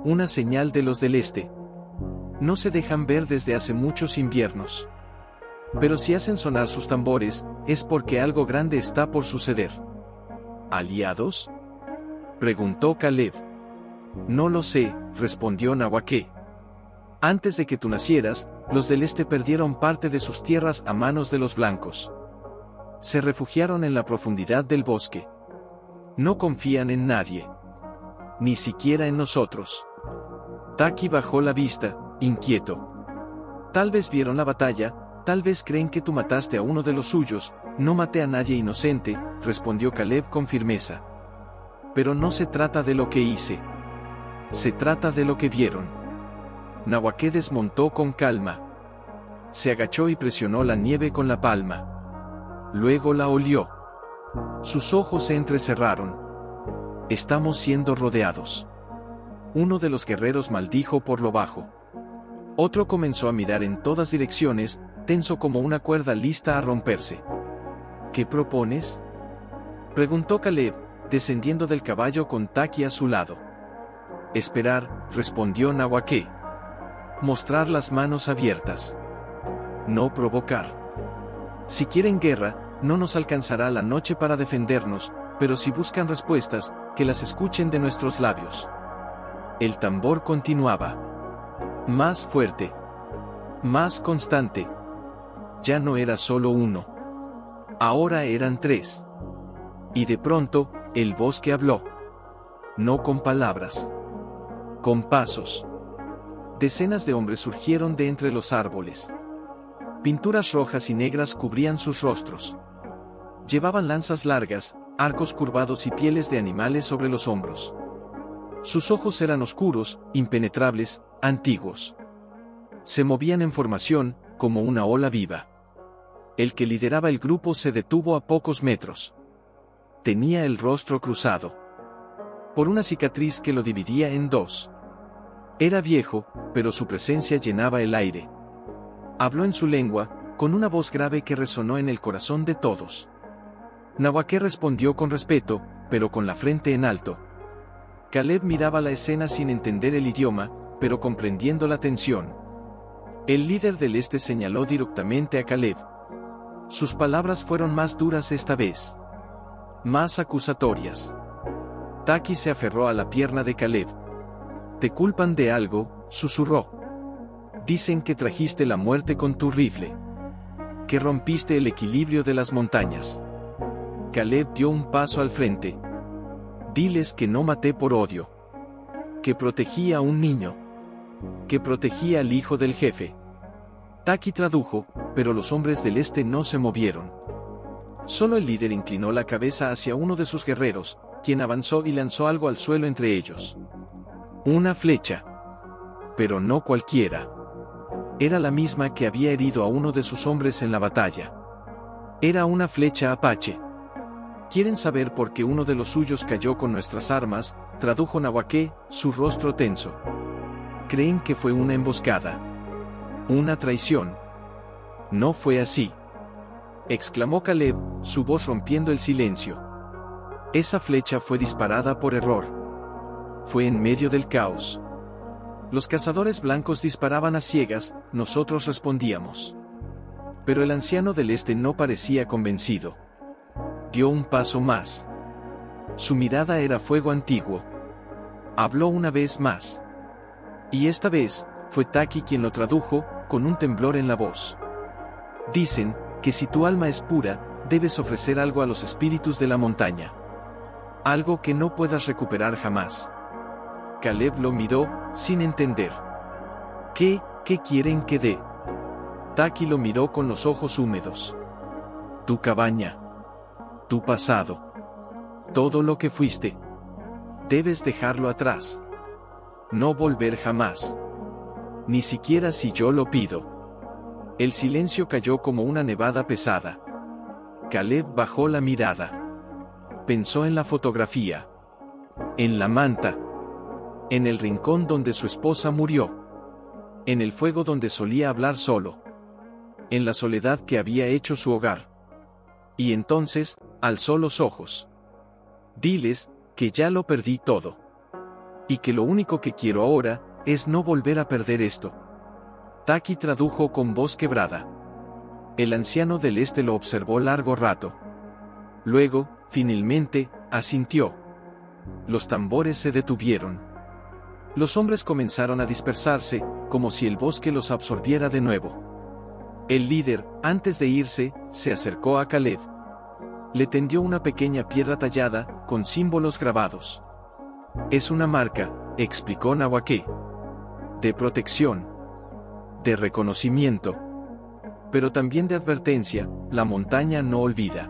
«Una señal de los del este. No se dejan ver desde hace muchos inviernos. Pero si hacen sonar sus tambores, es porque algo grande está por suceder». «¿Aliados?», preguntó Caleb. «No lo sé», respondió Nahuaqué. «Antes de que tú nacieras, los del este perdieron parte de sus tierras a manos de los blancos. Se refugiaron en la profundidad del bosque. No confían en nadie. Ni siquiera en nosotros». Taki bajó la vista, inquieto. «Tal vez vieron la batalla, tal vez creen que tú mataste a uno de los suyos». «No maté a nadie inocente», respondió Caleb con firmeza. «Pero no se trata de lo que hice. Se trata de lo que vieron». Nahuaqué desmontó con calma. Se agachó y presionó la nieve con la palma. Luego la olió. Sus ojos se entrecerraron. «Estamos siendo rodeados». Uno de los guerreros maldijo por lo bajo. Otro comenzó a mirar en todas direcciones, tenso como una cuerda lista a romperse. «¿Qué propones?», preguntó Caleb, descendiendo del caballo con Taki a su lado. «Esperar», respondió Nahuaqué. «Mostrar las manos abiertas. No provocar. Si quieren guerra, no nos alcanzará la noche para defendernos, pero si buscan respuestas, que las escuchen de nuestros labios. El tambor continuaba. Más fuerte. Más constante. Ya no era solo uno. Ahora eran 3. Y de pronto, el bosque habló. No con palabras. Con pasos. Decenas de hombres surgieron de entre los árboles. Pinturas rojas y negras cubrían sus rostros. Llevaban lanzas largas, arcos curvados y pieles de animales sobre los hombros. Sus ojos eran oscuros, impenetrables, antiguos. Se movían en formación, como una ola viva. El que lideraba el grupo se detuvo a pocos metros. Tenía el rostro cruzado por una cicatriz que lo dividía en 2. Era viejo, pero su presencia llenaba el aire. Habló en su lengua, con una voz grave que resonó en el corazón de todos. Nahuaqué respondió con respeto, pero con la frente en alto. Caleb miraba la escena sin entender el idioma, pero comprendiendo la tensión. El líder del este señaló directamente a Caleb. Sus palabras fueron más duras esta vez. Más acusatorias. Taki se aferró a la pierna de Caleb. «Te culpan de algo», susurró. «Dicen que trajiste la muerte con tu rifle. Que rompiste el equilibrio de las montañas». Caleb dio un paso al frente. «Diles que no maté por odio. Que protegí a un niño. Que protegí al hijo del jefe». Taki tradujo, pero los hombres del este no se movieron. Solo el líder inclinó la cabeza hacia uno de sus guerreros, quien avanzó y lanzó algo al suelo entre ellos. Una flecha. Pero no cualquiera. Era la misma que había herido a uno de sus hombres en la batalla. Era una flecha apache. «¿Quieren saber por qué uno de los suyos cayó con nuestras armas?», tradujo Nahuaqué, su rostro tenso. «Creen que fue una emboscada. Una traición». «No fue así», exclamó Caleb, su voz rompiendo el silencio. «Esa flecha fue disparada por error. Fue en medio del caos. Los cazadores blancos disparaban a ciegas, nosotros respondíamos». Pero el anciano del este no parecía convencido. Dio un paso más. Su mirada era fuego antiguo. Habló una vez más. Y esta vez, fue Taki quien lo tradujo, con un temblor en la voz. «Dicen que si tu alma es pura, debes ofrecer algo a los espíritus de la montaña. Algo que no puedas recuperar jamás». Caleb lo miró, sin entender. ¿Qué quieren que dé? Taki lo miró con los ojos húmedos. «Tu cabaña. Tu pasado. Todo lo que fuiste. Debes dejarlo atrás. No volver jamás. Ni siquiera si yo lo pido». El silencio cayó como una nevada pesada. Caleb bajó la mirada. Pensó en la fotografía. En la manta. En el rincón donde su esposa murió. En el fuego donde solía hablar solo. En la soledad que había hecho su hogar. Y entonces, alzó los ojos. «Diles, que ya lo perdí todo. Y que lo único que quiero ahora, es no volver a perder esto». Taki tradujo con voz quebrada. El anciano del este lo observó largo rato. Luego, finalmente, asintió. Los tambores se detuvieron. Los hombres comenzaron a dispersarse, como si el bosque los absorbiera de nuevo. El líder, antes de irse, se acercó a Caleb. Le tendió una pequeña piedra tallada, con símbolos grabados. «Es una marca», explicó Nahuaqué. «De protección. De reconocimiento. Pero también de advertencia, la montaña no olvida».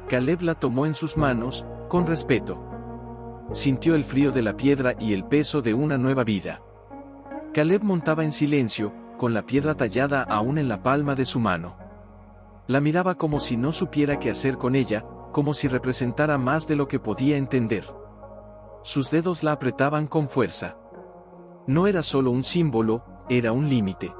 Caleb la tomó en sus manos, con respeto. Sintió el frío de la piedra y el peso de una nueva vida. Caleb montaba en silencio, con la piedra tallada aún en la palma de su mano. La miraba como si no supiera qué hacer con ella, como si representara más de lo que podía entender. Sus dedos la apretaban con fuerza. No era solo un símbolo, era un límite.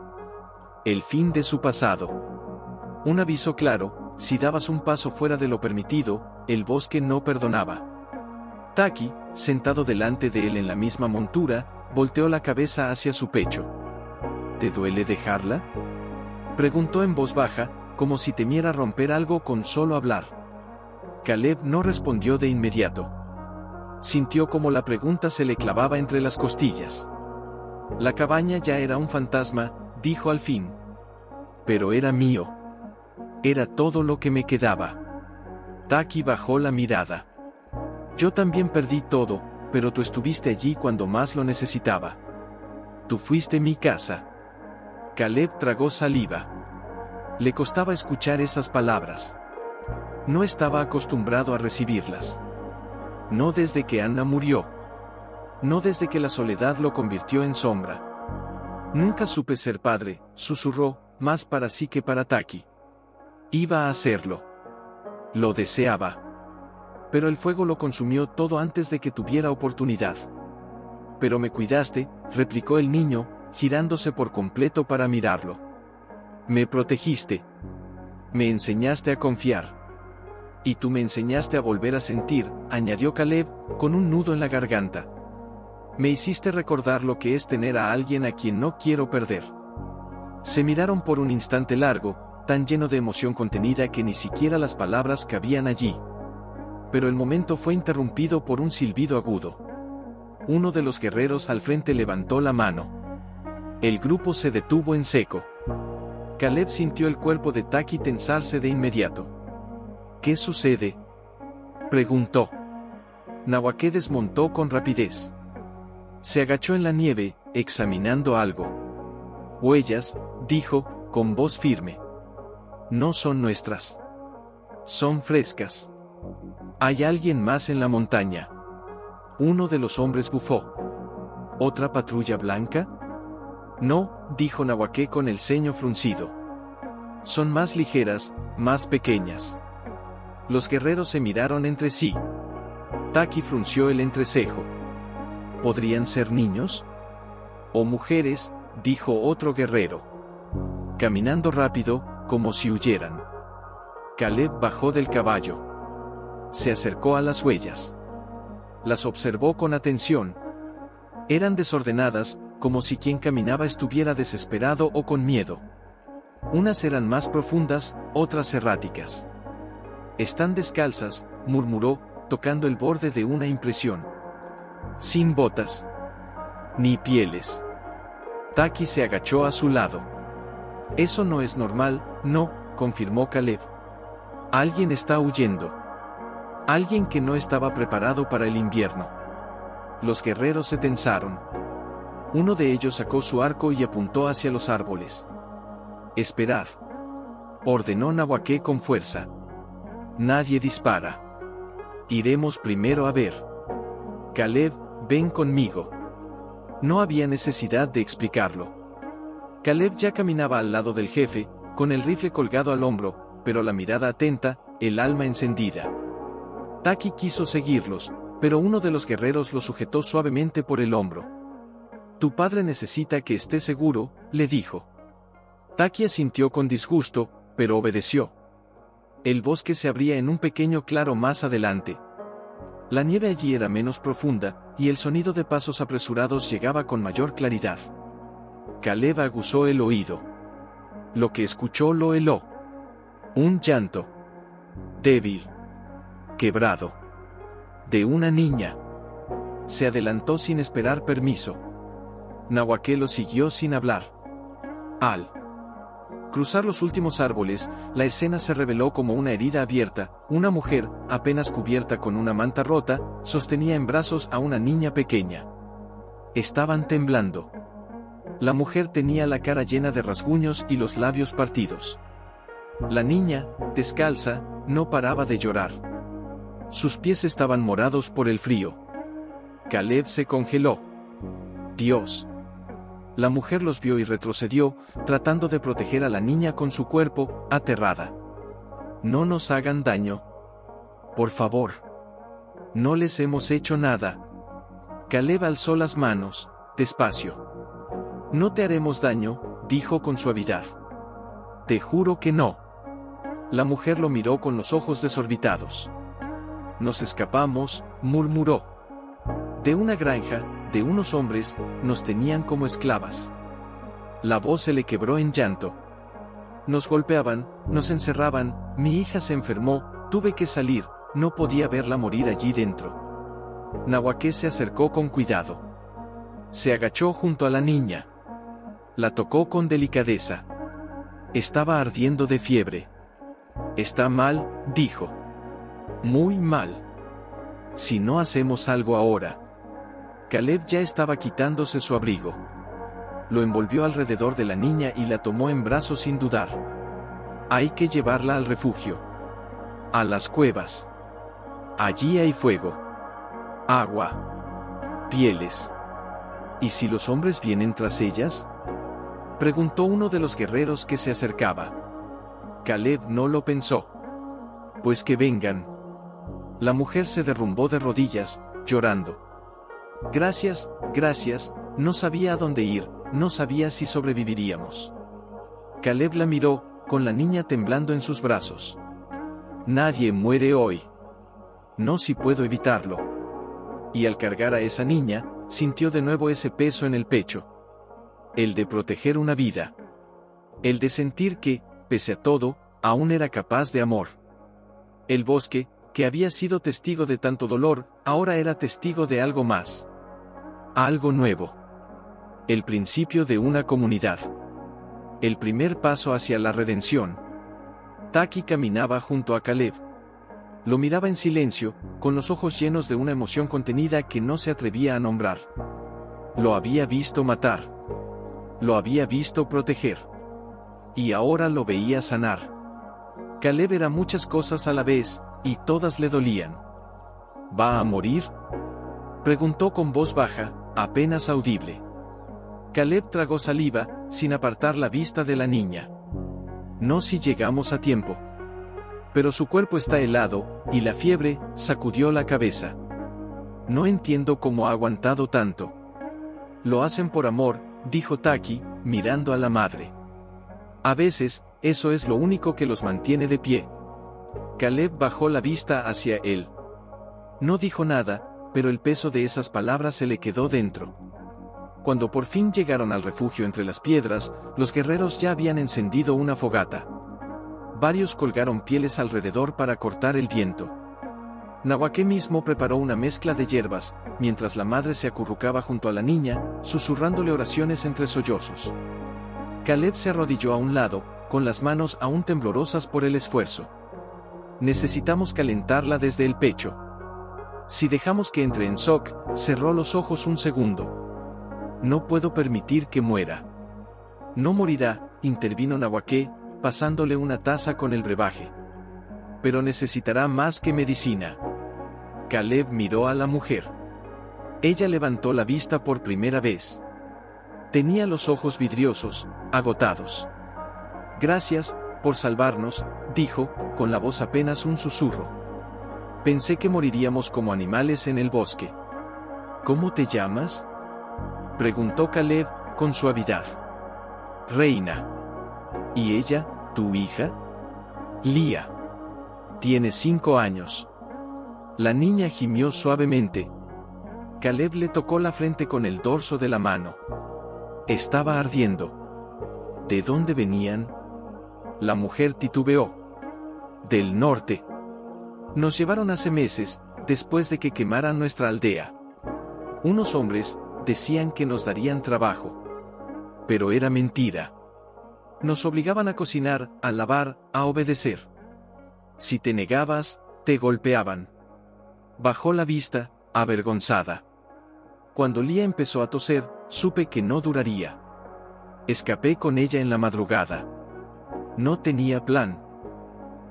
El fin de su pasado. Un aviso claro: si dabas un paso fuera de lo permitido, el bosque no perdonaba. Taki, sentado delante de él en la misma montura, volteó la cabeza hacia su pecho. «¿Te duele dejarla?», preguntó en voz baja, como si temiera romper algo con solo hablar. Caleb no respondió de inmediato. Sintió como la pregunta se le clavaba entre las costillas. La cabaña ya era un fantasma, dijo al fin. Pero era mío. Era todo lo que me quedaba. Taki bajó la mirada. Yo también perdí todo, pero tú estuviste allí cuando más lo necesitaba. Tú fuiste mi casa. Caleb tragó saliva. Le costaba escuchar esas palabras. No estaba acostumbrado a recibirlas. No desde que Anna murió. No desde que la soledad lo convirtió en sombra. Nunca supe ser padre, susurró, más para sí que para Taki. Iba a hacerlo. Lo deseaba. Pero el fuego lo consumió todo antes de que tuviera oportunidad. Pero me cuidaste, replicó el niño, girándose por completo para mirarlo. Me protegiste. Me enseñaste a confiar. Y tú me enseñaste a volver a sentir, añadió Caleb, con un nudo en la garganta. Me hiciste recordar lo que es tener a alguien a quien no quiero perder. Se miraron por un instante largo, tan lleno de emoción contenida que ni siquiera las palabras cabían allí. Pero el momento fue interrumpido por un silbido agudo. Uno de los guerreros al frente levantó la mano. El grupo se detuvo en seco. Caleb sintió el cuerpo de Taki tensarse de inmediato. ¿Qué sucede?, preguntó. Nahuaque desmontó con rapidez. Se agachó en la nieve, examinando algo. Huellas, dijo, con voz firme. No son nuestras. Son frescas. Hay alguien más en la montaña. Uno de los hombres bufó. ¿Otra patrulla blanca? No, dijo Nahuaque con el ceño fruncido. Son más ligeras, más pequeñas. Los guerreros se miraron entre sí. Taki frunció el entrecejo. ¿Podrían ser niños? O mujeres, dijo otro guerrero. Caminando rápido, como si huyeran. Caleb bajó del caballo. Se acercó a las huellas. Las observó con atención. Eran desordenadas, como si quien caminaba estuviera desesperado o con miedo. Unas eran más profundas, otras erráticas. Están descalzas, murmuró, tocando el borde de una impresión. Sin botas. Ni pieles. Taki se agachó a su lado. Eso no es normal, no, confirmó Caleb. Alguien está huyendo. Alguien que no estaba preparado para el invierno. Los guerreros se tensaron. Uno de ellos sacó su arco y apuntó hacia los árboles. Esperad, ordenó Nahuaque con fuerza. Nadie dispara. Iremos primero a ver. Caleb, ven conmigo. No había necesidad de explicarlo. Caleb ya caminaba al lado del jefe, con el rifle colgado al hombro, pero la mirada atenta, el alma encendida. Taki quiso seguirlos, pero uno de los guerreros lo sujetó suavemente por el hombro. Tu padre necesita que esté seguro, le dijo. Taki asintió con disgusto, pero obedeció. El bosque se abría en un pequeño claro más adelante. La nieve allí era menos profunda, y el sonido de pasos apresurados llegaba con mayor claridad. Caleb aguzó el oído. Lo que escuchó lo heló. Un llanto. Débil. Quebrado. De una niña. Se adelantó sin esperar permiso. Nahuaque lo siguió sin hablar. Al cruzar los últimos árboles, la escena se reveló como una herida abierta. Una mujer, apenas cubierta con una manta rota, sostenía en brazos a una niña pequeña. Estaban temblando. La mujer tenía la cara llena de rasguños y los labios partidos. La niña, descalza, no paraba de llorar. Sus pies estaban morados por el frío. Caleb se congeló. Dios. La mujer los vio y retrocedió, tratando de proteger a la niña con su cuerpo, aterrada. No nos hagan daño. Por favor. No les hemos hecho nada. Caleb alzó las manos, despacio. No te haremos daño, dijo con suavidad. Te juro que no. La mujer lo miró con los ojos desorbitados. Nos escapamos, murmuró. De una granja, de unos hombres, nos tenían como esclavas. La voz se le quebró en llanto. Nos golpeaban, nos encerraban, mi hija se enfermó, tuve que salir, no podía verla morir allí dentro. Nahuaqué se acercó con cuidado. Se agachó junto a la niña. La tocó con delicadeza. Estaba ardiendo de fiebre. Está mal, dijo. Muy mal. Si no hacemos algo ahora. Caleb ya estaba quitándose su abrigo. Lo envolvió alrededor de la niña y la tomó en brazos sin dudar. Hay que llevarla al refugio. A las cuevas. Allí hay fuego. Agua. Pieles. ¿Y si los hombres vienen tras ellas? Preguntó uno de los guerreros que se acercaba. Caleb no lo pensó. Pues que vengan. La mujer se derrumbó de rodillas, llorando. Gracias, gracias, no sabía a dónde ir, no sabía si sobreviviríamos. Caleb la miró, con la niña temblando en sus brazos. Nadie muere hoy. No si puedo evitarlo. Y al cargar a esa niña, sintió de nuevo ese peso en el pecho. El de proteger una vida. El de sentir que, pese a todo, aún era capaz de amor. El bosque, que había sido testigo de tanto dolor, ahora era testigo de algo más. Algo nuevo. El principio de una comunidad. El primer paso hacia la redención. Taki caminaba junto a Caleb. Lo miraba en silencio, con los ojos llenos de una emoción contenida que no se atrevía a nombrar. Lo había visto matar. Lo había visto proteger. Y ahora lo veía sanar. Caleb era muchas cosas a la vez, y todas le dolían. ¿Va a morir?, preguntó con voz baja, apenas audible. Caleb tragó saliva, sin apartar la vista de la niña. No si llegamos a tiempo. Pero su cuerpo está helado, y la fiebre sacudió la cabeza. No entiendo cómo ha aguantado tanto. Lo hacen por amor, dijo Taki, mirando a la madre. A veces, eso es lo único que los mantiene de pie. Caleb bajó la vista hacia él. No dijo nada, pero el peso de esas palabras se le quedó dentro. Cuando por fin llegaron al refugio entre las piedras, los guerreros ya habían encendido una fogata. Varios colgaron pieles alrededor para cortar el viento. Nahuaqué mismo preparó una mezcla de hierbas, mientras la madre se acurrucaba junto a la niña, susurrándole oraciones entre sollozos. Caleb se arrodilló a un lado, con las manos aún temblorosas por el esfuerzo. Necesitamos calentarla desde el pecho. Si dejamos que entre en shock, cerró los ojos un segundo. No puedo permitir que muera. No morirá, intervino Nahuaqué, pasándole una taza con el brebaje. Pero necesitará más que medicina. Caleb miró a la mujer. Ella levantó la vista por primera vez. Tenía los ojos vidriosos, agotados. Gracias, por salvarnos, dijo, con la voz apenas un susurro. Pensé que moriríamos como animales en el bosque. ¿Cómo te llamas?, preguntó Caleb, con suavidad. Reina. ¿Y ella, tu hija? Lía. Tiene 5 años. La niña gimió suavemente. Caleb le tocó la frente con el dorso de la mano. Estaba ardiendo. ¿De dónde venían? La mujer titubeó. Del norte. Nos llevaron hace meses, después de que quemaran nuestra aldea. Unos hombres decían que nos darían trabajo. Pero era mentira. Nos obligaban a cocinar, a lavar, a obedecer. Si te negabas, te golpeaban. Bajó la vista, avergonzada. Cuando Lía empezó a toser, supe que no duraría. Escapé con ella en la madrugada. No tenía plan.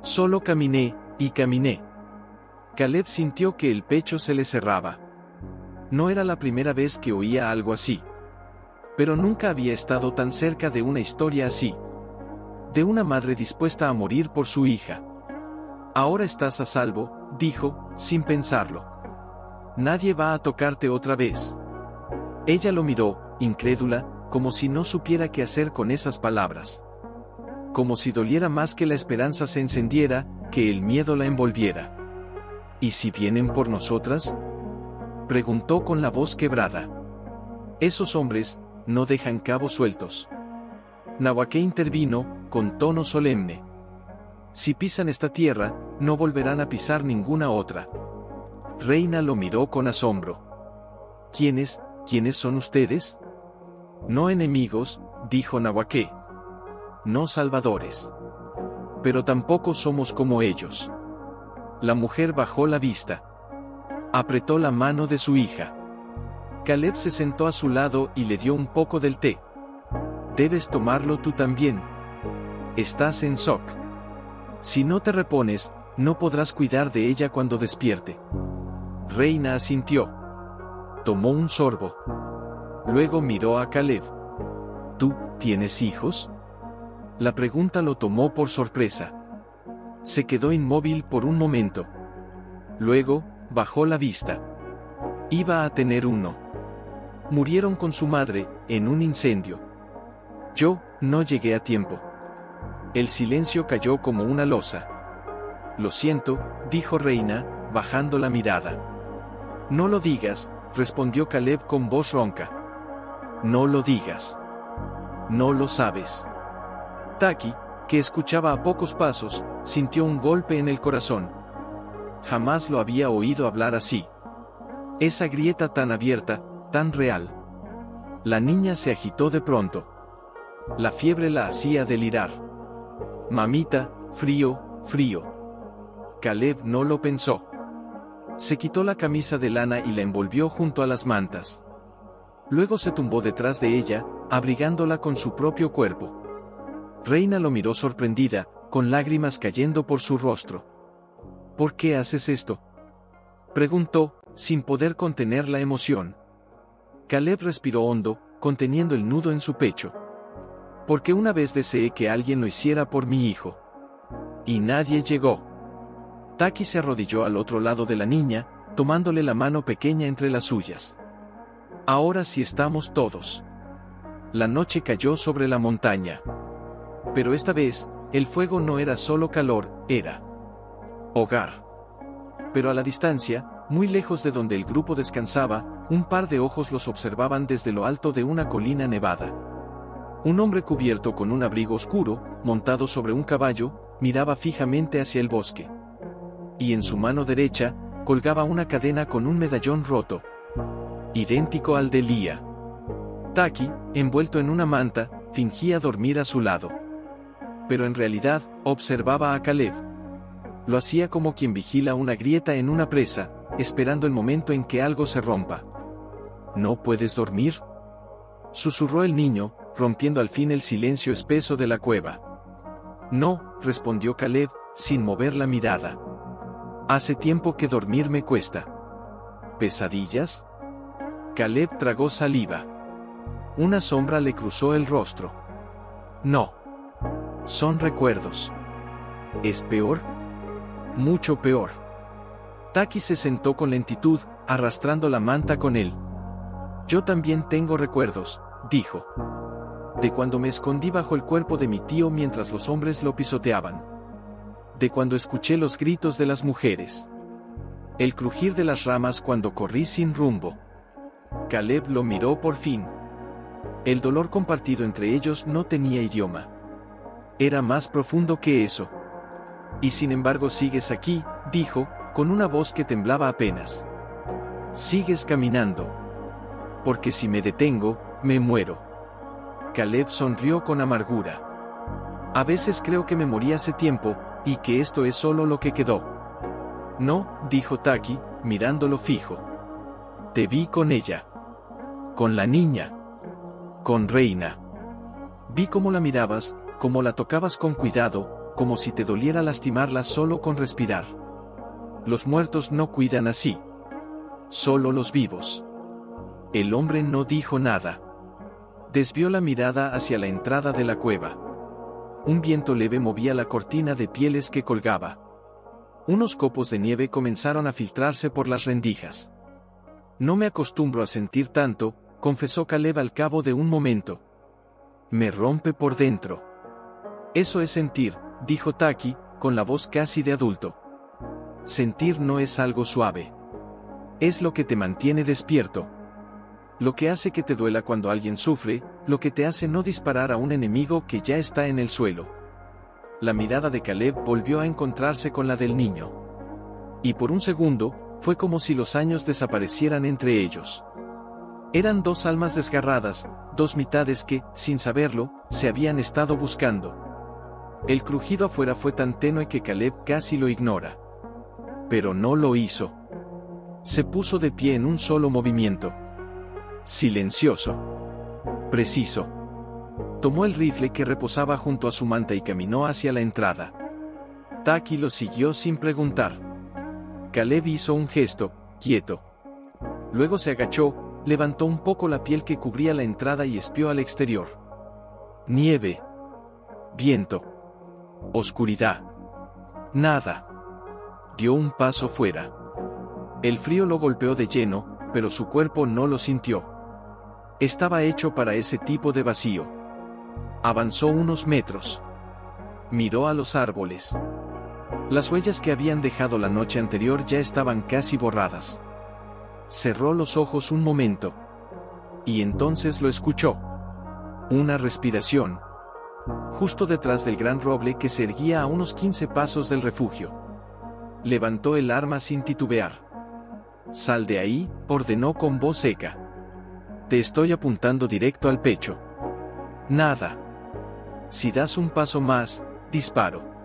Solo caminé, y caminé. Caleb sintió que el pecho se le cerraba. No era la primera vez que oía algo así. Pero nunca había estado tan cerca de una historia así. De una madre dispuesta a morir por su hija. Ahora estás a salvo, dijo, sin pensarlo. Nadie va a tocarte otra vez. Ella lo miró, incrédula, como si no supiera qué hacer con esas palabras. Como si doliera más que la esperanza se encendiera, que el miedo la envolviera. ¿Y si vienen por nosotras?, preguntó con la voz quebrada. Esos hombres no dejan cabos sueltos. Nahuaque intervino, con tono solemne. Si pisan esta tierra, no volverán a pisar ninguna otra. Reina lo miró con asombro. ¿Quiénes son ustedes? No enemigos, dijo Nahuaque. No salvadores. Pero tampoco somos como ellos. La mujer bajó la vista. Apretó la mano de su hija. Caleb se sentó a su lado y le dio un poco del té. Debes tomarlo tú también. Estás en shock. Si no te repones, no podrás cuidar de ella cuando despierte. Reina asintió. Tomó un sorbo. Luego miró a Caleb. ¿Tú tienes hijos? La pregunta lo tomó por sorpresa. Se quedó inmóvil por un momento. Luego, bajó la vista. Iba a tener uno. Murieron con su madre, en un incendio. Yo no llegué a tiempo. El silencio cayó como una losa. Lo siento, dijo Reina, bajando la mirada. No lo digas, respondió Caleb con voz ronca. No lo digas. No lo sabes. Taki, que escuchaba a pocos pasos, sintió un golpe en el corazón. Jamás lo había oído hablar así. Esa grieta tan abierta, tan real. La niña se agitó de pronto. La fiebre la hacía delirar. Mamita, frío, frío. Caleb no lo pensó. Se quitó la camisa de lana y la envolvió junto a las mantas. Luego se tumbó detrás de ella, abrigándola con su propio cuerpo. Reina lo miró sorprendida, con lágrimas cayendo por su rostro. ¿Por qué haces esto?, preguntó, sin poder contener la emoción. Caleb respiró hondo, conteniendo el nudo en su pecho. Porque una vez deseé que alguien lo hiciera por mi hijo. Y nadie llegó. Taki se arrodilló al otro lado de la niña, tomándole la mano pequeña entre las suyas. Ahora sí estamos todos. La noche cayó sobre la montaña. Pero esta vez, el fuego no era solo calor, era hogar. Pero a la distancia, muy lejos de donde el grupo descansaba, un par de ojos los observaban desde lo alto de una colina nevada. Un hombre cubierto con un abrigo oscuro, montado sobre un caballo, miraba fijamente hacia el bosque. Y en su mano derecha, colgaba una cadena con un medallón roto, idéntico al de Lía. Taki, envuelto en una manta, fingía dormir a su lado. Pero en realidad, observaba a Caleb. Lo hacía como quien vigila una grieta en una presa, esperando el momento en que algo se rompa. ¿No puedes dormir?, susurró el niño, rompiendo al fin el silencio espeso de la cueva. No, respondió Caleb, sin mover la mirada. Hace tiempo que dormir me cuesta. ¿Pesadillas? Caleb tragó saliva. Una sombra le cruzó el rostro. No. Son recuerdos. ¿Es peor? Mucho peor. Taki se sentó con lentitud, arrastrando la manta con él. Yo también tengo recuerdos, dijo. De cuando me escondí bajo el cuerpo de mi tío mientras los hombres lo pisoteaban. De cuando escuché los gritos de las mujeres. El crujir de las ramas cuando corrí sin rumbo. Caleb lo miró por fin. El dolor compartido entre ellos no tenía idioma. Era más profundo que eso. Y sin embargo sigues aquí, dijo, con una voz que temblaba apenas. Sigues caminando. Porque si me detengo, me muero. Caleb sonrió con amargura. A veces creo que me morí hace tiempo, y que esto es solo lo que quedó. No, dijo Taki, mirándolo fijo. Te vi con ella. Con la niña. Con Reina. Vi cómo la mirabas, cómo la tocabas con cuidado, como si te doliera lastimarla solo con respirar. Los muertos no cuidan así. Solo los vivos. El hombre no dijo nada. Desvió la mirada hacia la entrada de la cueva. Un viento leve movía la cortina de pieles que colgaba. Unos copos de nieve comenzaron a filtrarse por las rendijas. No me acostumbro a sentir tanto, confesó Caleb al cabo de un momento. Me rompe por dentro. Eso es sentir, dijo Taki, con la voz casi de adulto. Sentir no es algo suave. Es lo que te mantiene despierto. Lo que hace que te duela cuando alguien sufre, lo que te hace no disparar a un enemigo que ya está en el suelo. La mirada de Caleb volvió a encontrarse con la del niño. Y por un segundo, fue como si los años desaparecieran entre ellos. Eran dos almas desgarradas, dos mitades que, sin saberlo, se habían estado buscando. El crujido afuera fue tan tenue que Caleb casi lo ignora. Pero no lo hizo. Se puso de pie en un solo movimiento. Silencioso. Preciso. Tomó el rifle que reposaba junto a su manta y caminó hacia la entrada. Taki lo siguió sin preguntar. Caleb hizo un gesto, quieto. Luego se agachó, levantó un poco la piel que cubría la entrada y espió al exterior. Nieve. Viento. Oscuridad. Nada. Dio un paso fuera. El frío lo golpeó de lleno, pero su cuerpo no lo sintió. Estaba hecho para ese tipo de vacío. Avanzó unos metros. Miró a los árboles. Las huellas que habían dejado la noche anterior ya estaban casi borradas. Cerró los ojos un momento. Y entonces lo escuchó. Una respiración. Justo detrás del gran roble que se erguía a unos 15 pasos del refugio. Levantó el arma sin titubear. «Sal de ahí», ordenó con voz seca. «Te estoy apuntando directo al pecho. Nada. Si das un paso más, disparo».